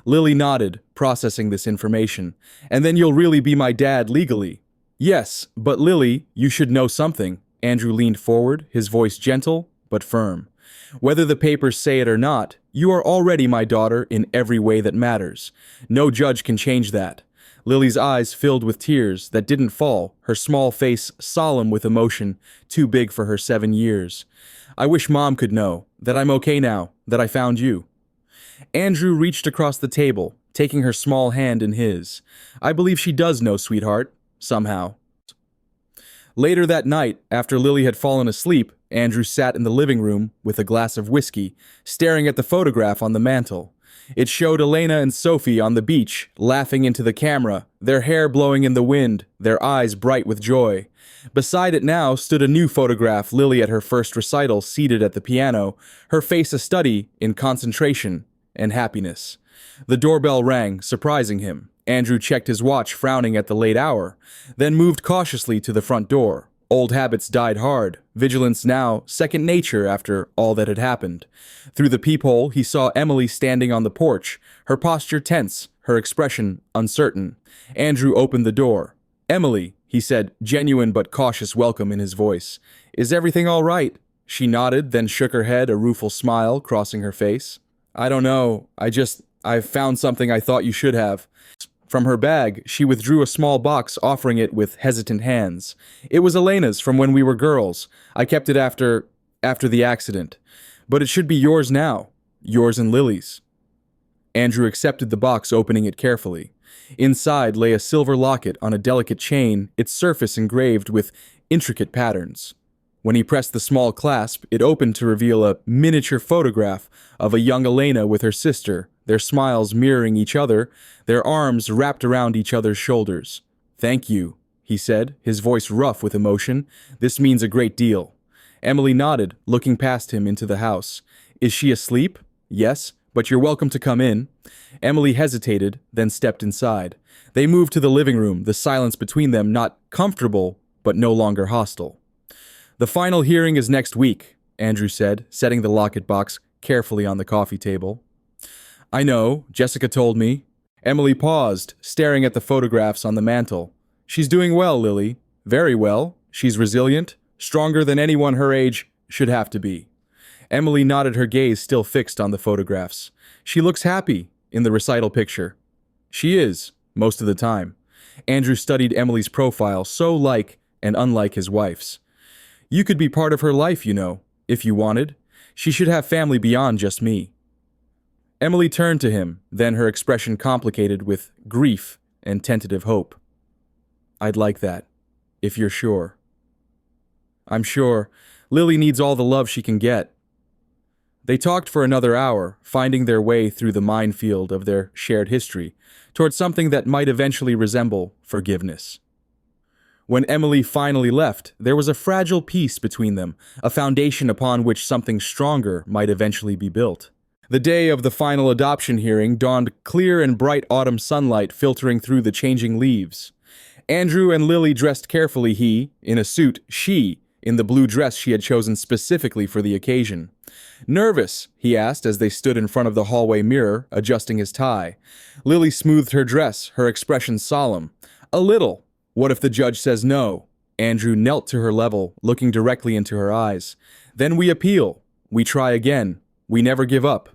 Lily nodded, processing this information. "And then you'll really be my dad legally." "Yes, but Lily, you should know something." Andrew leaned forward, his voice gentle but firm. "Whether the papers say it or not, you are already my daughter in every way that matters. No judge can change that." Lily's eyes filled with tears that didn't fall, her small face solemn with emotion, too big for her 7 years. "I wish Mom could know that I'm okay now, that I found you." Andrew reached across the table, taking her small hand in his. "I believe she does know, sweetheart, somehow." Later that night, after Lily had fallen asleep, Andrew sat in the living room with a glass of whiskey, staring at the photograph on the mantel. It showed Elena and Sophie on the beach, laughing into the camera, their hair blowing in the wind, their eyes bright with joy. Beside it now stood a new photograph, Lily at her first recital, seated at the piano, her face a study in concentration and happiness. The doorbell rang, surprising him. Andrew checked his watch, frowning at the late hour, then moved cautiously to the front door. Old habits died hard, vigilance now second nature after all that had happened. Through the peephole, he saw Emily standing on the porch, her posture tense, her expression uncertain. Andrew opened the door. "Emily," he said, genuine but cautious welcome in his voice. "Is everything all right?" She nodded, then shook her head, a rueful smile crossing her face. "I don't know. I've found something I thought you should have." From her bag, she withdrew a small box, offering it with hesitant hands. "It was Elena's from when we were girls. I kept it after the accident. But it should be yours now. Yours and Lily's." Andrew accepted the box, opening it carefully. Inside lay a silver locket on a delicate chain, its surface engraved with intricate patterns. When he pressed the small clasp, it opened to reveal a miniature photograph of a young Elena with her sister, their smiles mirroring each other, their arms wrapped around each other's shoulders. "Thank you," he said, his voice rough with emotion. "This means a great deal." Emily nodded, looking past him into the house. "Is she asleep?" "Yes, but you're welcome to come in." Emily hesitated, then stepped inside. They moved to the living room, the silence between them not comfortable, but no longer hostile. "The final hearing is next week," Andrew said, setting the locket box carefully on the coffee table. "I know, Jessica told me." Emily paused, staring at the photographs on the mantel. "She's doing well, Lily. Very well. She's resilient, stronger than anyone her age should have to be." Emily nodded, her gaze still fixed on the photographs. "She looks happy in the recital picture." "She is, most of the time." Andrew studied Emily's profile, so like and unlike his wife's. "You could be part of her life, you know, if you wanted. She should have family beyond just me." Emily turned to him, then her expression complicated with grief and tentative hope. "I'd like that, if you're sure." "I'm sure. Lily needs all the love she can get." They talked for another hour, finding their way through the minefield of their shared history, towards something that might eventually resemble forgiveness. When Emily finally left, there was a fragile peace between them, a foundation upon which something stronger might eventually be built. The day of the final adoption hearing dawned, clear and bright autumn sunlight filtering through the changing leaves. Andrew and Lily dressed carefully, he in a suit, she in the blue dress she had chosen specifically for the occasion. "Nervous?" he asked as they stood in front of the hallway mirror, adjusting his tie. Lily smoothed her dress, her expression solemn. "A little. What if the judge says no?" Andrew knelt to her level, looking directly into her eyes. "Then we appeal. We try again. We never give up.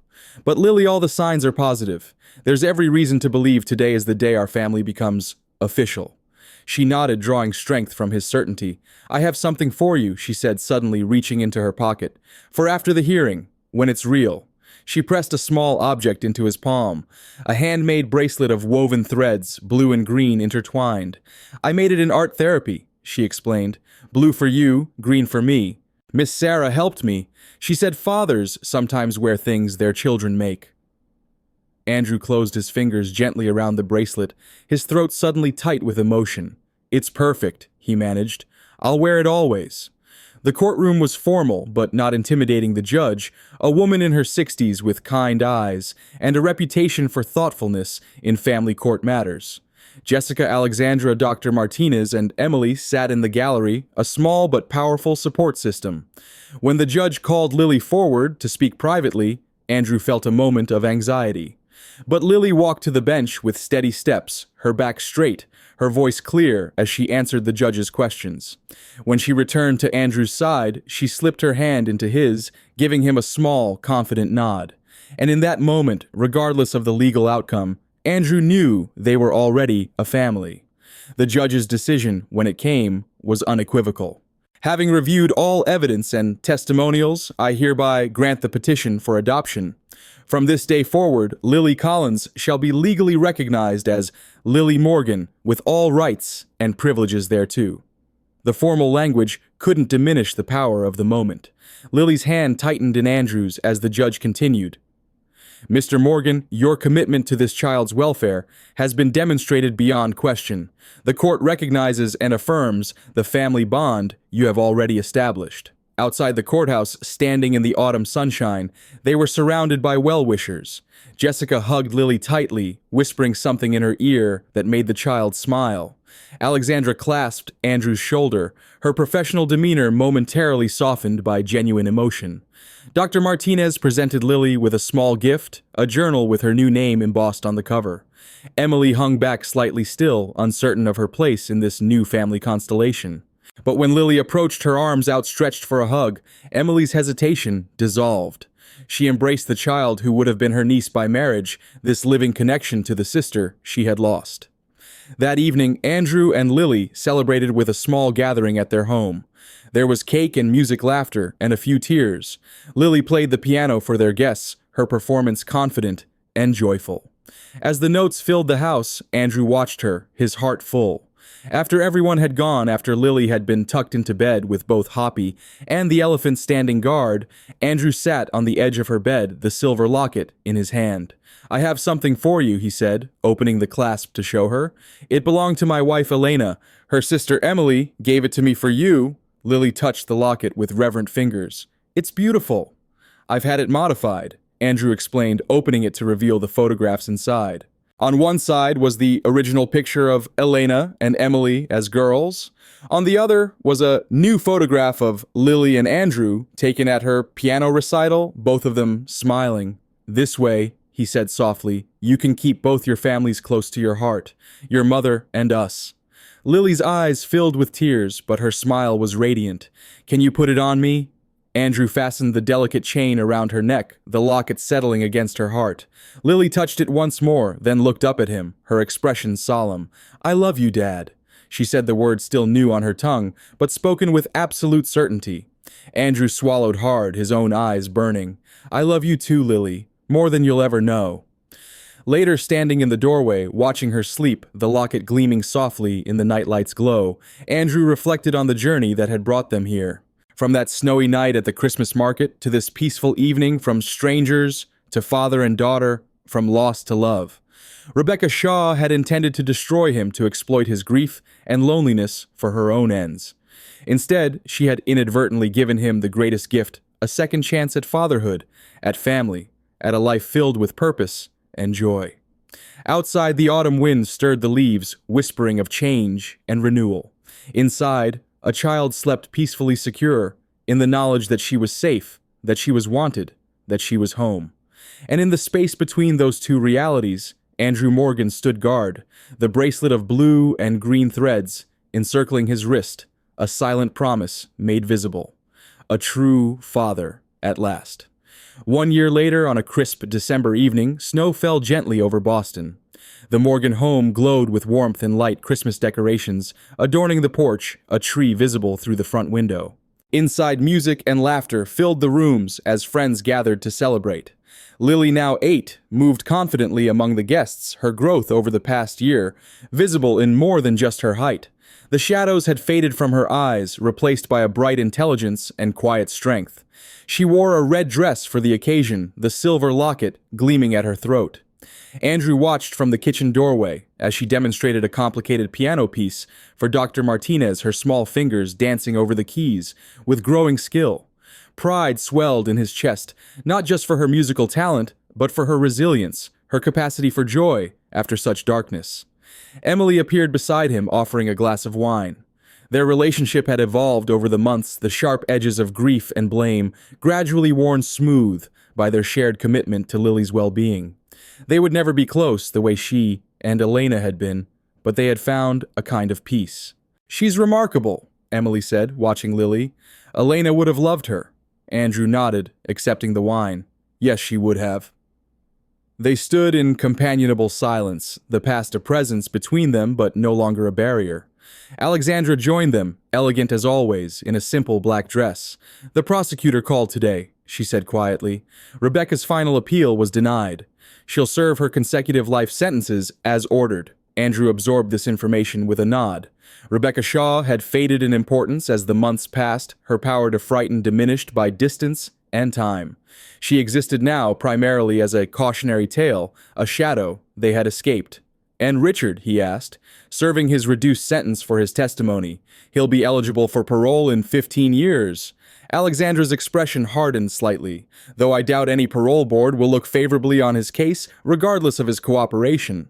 But Lily, all the signs are positive. There's every reason to believe today is the day our family becomes official." She nodded, drawing strength from his certainty. "I have something for you," she said, suddenly reaching into her pocket. "For after the hearing, when it's real." She pressed a small object into his palm, a handmade bracelet of woven threads, blue and green intertwined. "I made it in art therapy," she explained. "Blue for you, green for me. Miss Sarah helped me. She said fathers sometimes wear things their children make." Andrew closed his fingers gently around the bracelet, his throat suddenly tight with emotion. "It's perfect," he managed. "I'll wear it always." The courtroom was formal, but not intimidating the judge, a woman in her 60s with kind eyes, and a reputation for thoughtfulness in family court matters. Jessica, Alexandra, Dr. Martinez, and Emily sat in the gallery, a small but powerful support system. When the judge called Lily forward to speak privately, Andrew felt a moment of anxiety. But Lily walked to the bench with steady steps, her back straight, her voice clear as she answered the judge's questions. When she returned to Andrew's side, she slipped her hand into his, giving him a small, confident nod. And in that moment, regardless of the legal outcome, Andrew knew they were already a family. The judge's decision, when it came, was unequivocal. "Having reviewed all evidence and testimonials, I hereby grant the petition for adoption. From this day forward, Lily Collins shall be legally recognized as Lily Morgan, with all rights and privileges thereto." The formal language couldn't diminish the power of the moment. Lily's hand tightened in Andrew's as the judge continued. "Mr. Morgan, your commitment to this child's welfare has been demonstrated beyond question. The court recognizes and affirms the family bond you have already established." Outside the courthouse, standing in the autumn sunshine, they were surrounded by well-wishers. Jessica hugged Lily tightly, whispering something in her ear that made the child smile. Alexandra clasped Andrew's shoulder, her professional demeanor momentarily softened by genuine emotion. Dr. Martinez presented Lily with a small gift, a journal with her new name embossed on the cover. Emily hung back slightly still, uncertain of her place in this new family constellation. But when Lily approached, her arms outstretched for a hug, Emily's hesitation dissolved. She embraced the child who would have been her niece by marriage, this living connection to the sister she had lost. That evening, Andrew and Lily celebrated with a small gathering at their home. There was cake and music, laughter, and a few tears. Lily played the piano for their guests, her performance confident and joyful. As the notes filled the house, Andrew watched her, his heart full. After everyone had gone, after Lily had been tucked into bed with both Hoppy and the elephant standing guard, Andrew sat on the edge of her bed, the silver locket in his hand. "I have something for you," he said, opening the clasp to show her. "It belonged to my wife Elena. Her sister Emily gave it to me for you." Lily touched the locket with reverent fingers. "It's beautiful." "I've had it modified," Andrew explained, opening it to reveal the photographs inside. On one side was the original picture of Elena and Emily as girls. On the other was a new photograph of Lily and Andrew taken at her piano recital, both of them smiling. "This way," he said softly, "you can keep both your families close to your heart, your mother and us." Lily's eyes filled with tears, but her smile was radiant. "Can you put it on me?" Andrew fastened the delicate chain around her neck, the locket settling against her heart. Lily touched it once more, then looked up at him, her expression solemn. "I love you, Dad." She said the word still new on her tongue, but spoken with absolute certainty. Andrew swallowed hard, his own eyes burning. "I love you too, Lily, more than you'll ever know." Later, standing in the doorway, watching her sleep, the locket gleaming softly in the nightlight's glow, Andrew reflected on the journey that had brought them here. From that snowy night at the Christmas market to this peaceful evening, from strangers to father and daughter, from loss to love. Rebecca Shaw had intended to destroy him to exploit his grief and loneliness for her own ends. Instead, she had inadvertently given him the greatest gift, a second chance at fatherhood, at family, at a life filled with purpose and joy. Outside, the autumn wind stirred the leaves, whispering of change and renewal. Inside, a child slept peacefully secure in the knowledge that she was safe, that she was wanted, that she was home. And in the space between those two realities, Andrew Morgan stood guard, the bracelet of blue and green threads encircling his wrist, a silent promise made visible. A true father at last. 1 year later, on a crisp December evening, snow fell gently over Boston. The Morgan home glowed with warmth and light Christmas decorations, adorning the porch, a tree visible through the front window. Inside, music and laughter filled the rooms as friends gathered to celebrate. Lily, now 8, moved confidently among the guests, her growth over the past year visible in more than just her height. The shadows had faded from her eyes, replaced by a bright intelligence and quiet strength. She wore a red dress for the occasion, the silver locket gleaming at her throat. Andrew watched from the kitchen doorway as she demonstrated a complicated piano piece for Dr. Martinez, her small fingers dancing over the keys with growing skill. Pride swelled in his chest, not just for her musical talent, but for her resilience, her capacity for joy after such darkness. Emily appeared beside him, offering a glass of wine. Their relationship had evolved over the months, the sharp edges of grief and blame gradually worn smooth by their shared commitment to Lily's well-being. They would never be close the way she and Elena had been, but they had found a kind of peace. "She's remarkable," Emily said, watching Lily. "Elena would have loved her." Andrew nodded, accepting the wine. Yes, she would have. They stood in companionable silence, the past a presence between them but no longer a barrier. Alexandra joined them, elegant as always, in a simple black dress. "The prosecutor called today," she said quietly. "Rebecca's final appeal was denied. She'll serve her consecutive life sentences as ordered." Andrew absorbed this information with a nod. Rebecca Shaw had faded in importance as the months passed, her power to frighten diminished by distance and time. She existed now primarily as a cautionary tale, a shadow they had escaped. "And Richard," he asked, "serving his reduced sentence for his testimony. He'll be eligible for parole in 15 years. Alexandra's expression hardened slightly, though I doubt any parole board will look favorably on his case, regardless of his cooperation.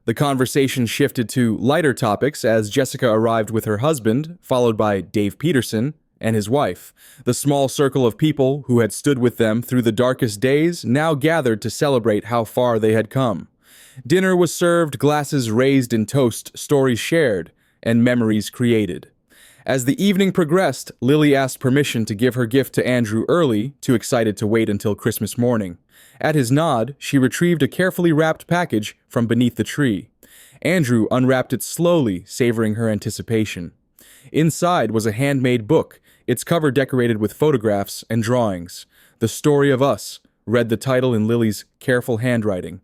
The conversation shifted to lighter topics as Jessica arrived with her husband, followed by Dave Peterson and his wife. The small circle of people who had stood with them through the darkest days now gathered to celebrate how far they had come. Dinner was served, glasses raised in toast, stories shared, and memories created. As the evening progressed, Lily asked permission to give her gift to Andrew early, too excited to wait until Christmas morning. At his nod, she retrieved a carefully wrapped package from beneath the tree. Andrew unwrapped it slowly, savoring her anticipation. Inside was a handmade book, its cover decorated with photographs and drawings. The Story of Us, read the title in Lily's careful handwriting.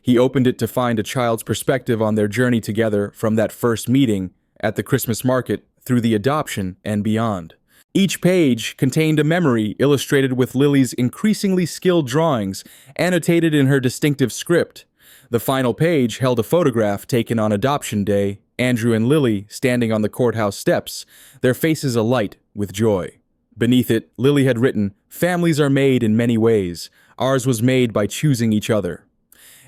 He opened it to find a child's perspective on their journey together from that first meeting at the Christmas market through the adoption and beyond. Each page contained a memory illustrated with Lily's increasingly skilled drawings, annotated in her distinctive script. The final page held a photograph taken on Adoption Day, Andrew and Lily standing on the courthouse steps, their faces alight with joy. Beneath it, Lily had written, "Families are made in many ways. Ours was made by choosing each other."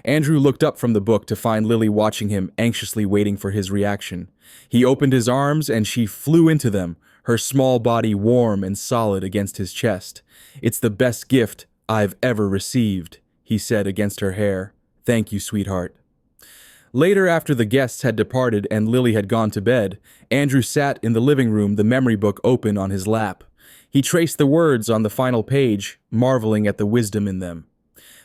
Andrew looked up from the book to find Lily watching him, anxiously waiting for his reaction. He opened his arms and she flew into them, her small body warm and solid against his chest. "It's the best gift I've ever received," he said against her hair. "Thank you, sweetheart." Later, after the guests had departed and Lily had gone to bed, Andrew sat in the living room, the memory book open on his lap. He traced the words on the final page, marveling at the wisdom in them.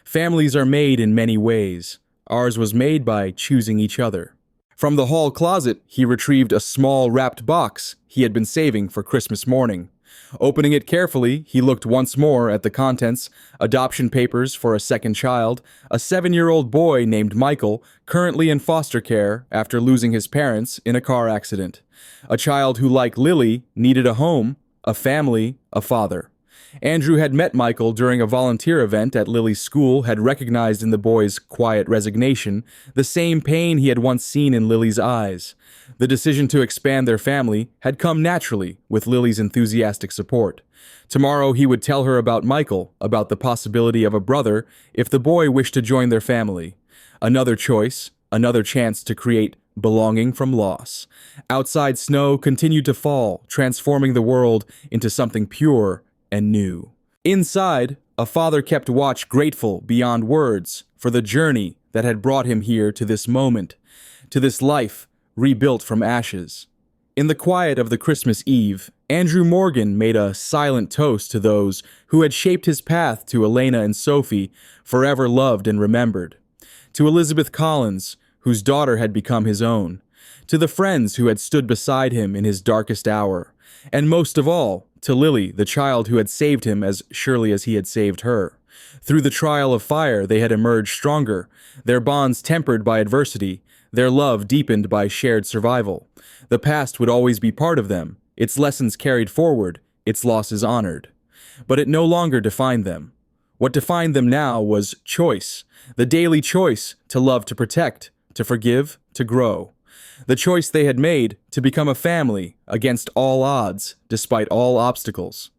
Families are made in many ways. Ours was made by choosing each other. From the hall closet, he retrieved a small wrapped box he had been saving for Christmas morning. Opening it carefully, he looked once more at the contents: adoption papers for a second child, a 7-year-old boy named Michael, currently in foster care after losing his parents in a car accident. A child who, like Lily, needed a home, a family, a father. Andrew had met Michael during a volunteer event at Lily's school, had recognized in the boy's quiet resignation the same pain he had once seen in Lily's eyes. The decision to expand their family had come naturally with Lily's enthusiastic support. Tomorrow he would tell her about Michael, about the possibility of a brother if the boy wished to join their family. Another choice, another chance to create belonging from loss. Outside snow continued to fall, transforming the world into something pure and new. Inside, a father kept watch, grateful beyond words for the journey that had brought him here to this moment, to this life rebuilt from ashes. In the quiet of the Christmas Eve, Andrew Morgan made a silent toast to those who had shaped his path to Elena and Sophie, forever loved and remembered. To Elizabeth Collins, whose daughter had become his own. To the friends who had stood beside him in his darkest hour. And most of all, to Lily, the child who had saved him as surely as he had saved her. Through the trial of fire, they had emerged stronger, their bonds tempered by adversity, their love deepened by shared survival. The past would always be part of them, its lessons carried forward, its losses honored. But it no longer defined them. What defined them now was choice, the daily choice to love, to protect, to forgive, to grow. The choice they had made to become a family against all odds, despite all obstacles.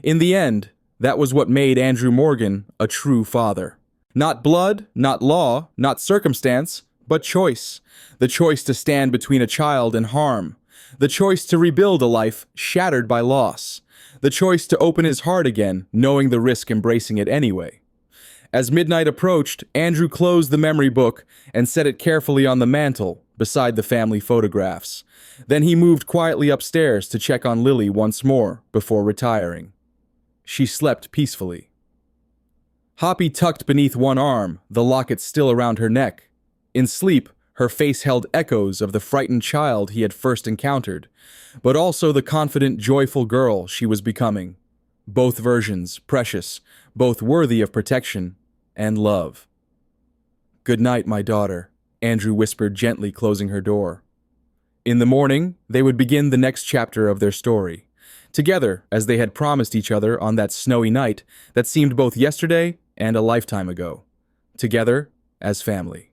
In the end, that was what made Andrew Morgan a true father. Not blood, not law, not circumstance, but choice. The choice to stand between a child and harm. The choice to rebuild a life shattered by loss. The choice to open his heart again, knowing the risk, embracing it anyway. As midnight approached, Andrew closed the memory book and set it carefully on the mantel beside the family photographs. Then he moved quietly upstairs to check on Lily once more before retiring. She slept peacefully. Hoppy tucked beneath one arm, the locket still around her neck. In sleep, her face held echoes of the frightened child he had first encountered, but also the confident, joyful girl she was becoming. Both versions precious, both worthy of protection and love. "Good night, my daughter," Andrew whispered gently, closing her door. In the morning, they would begin the next chapter of their story, together as they had promised each other on that snowy night that seemed both yesterday and a lifetime ago. Together as family.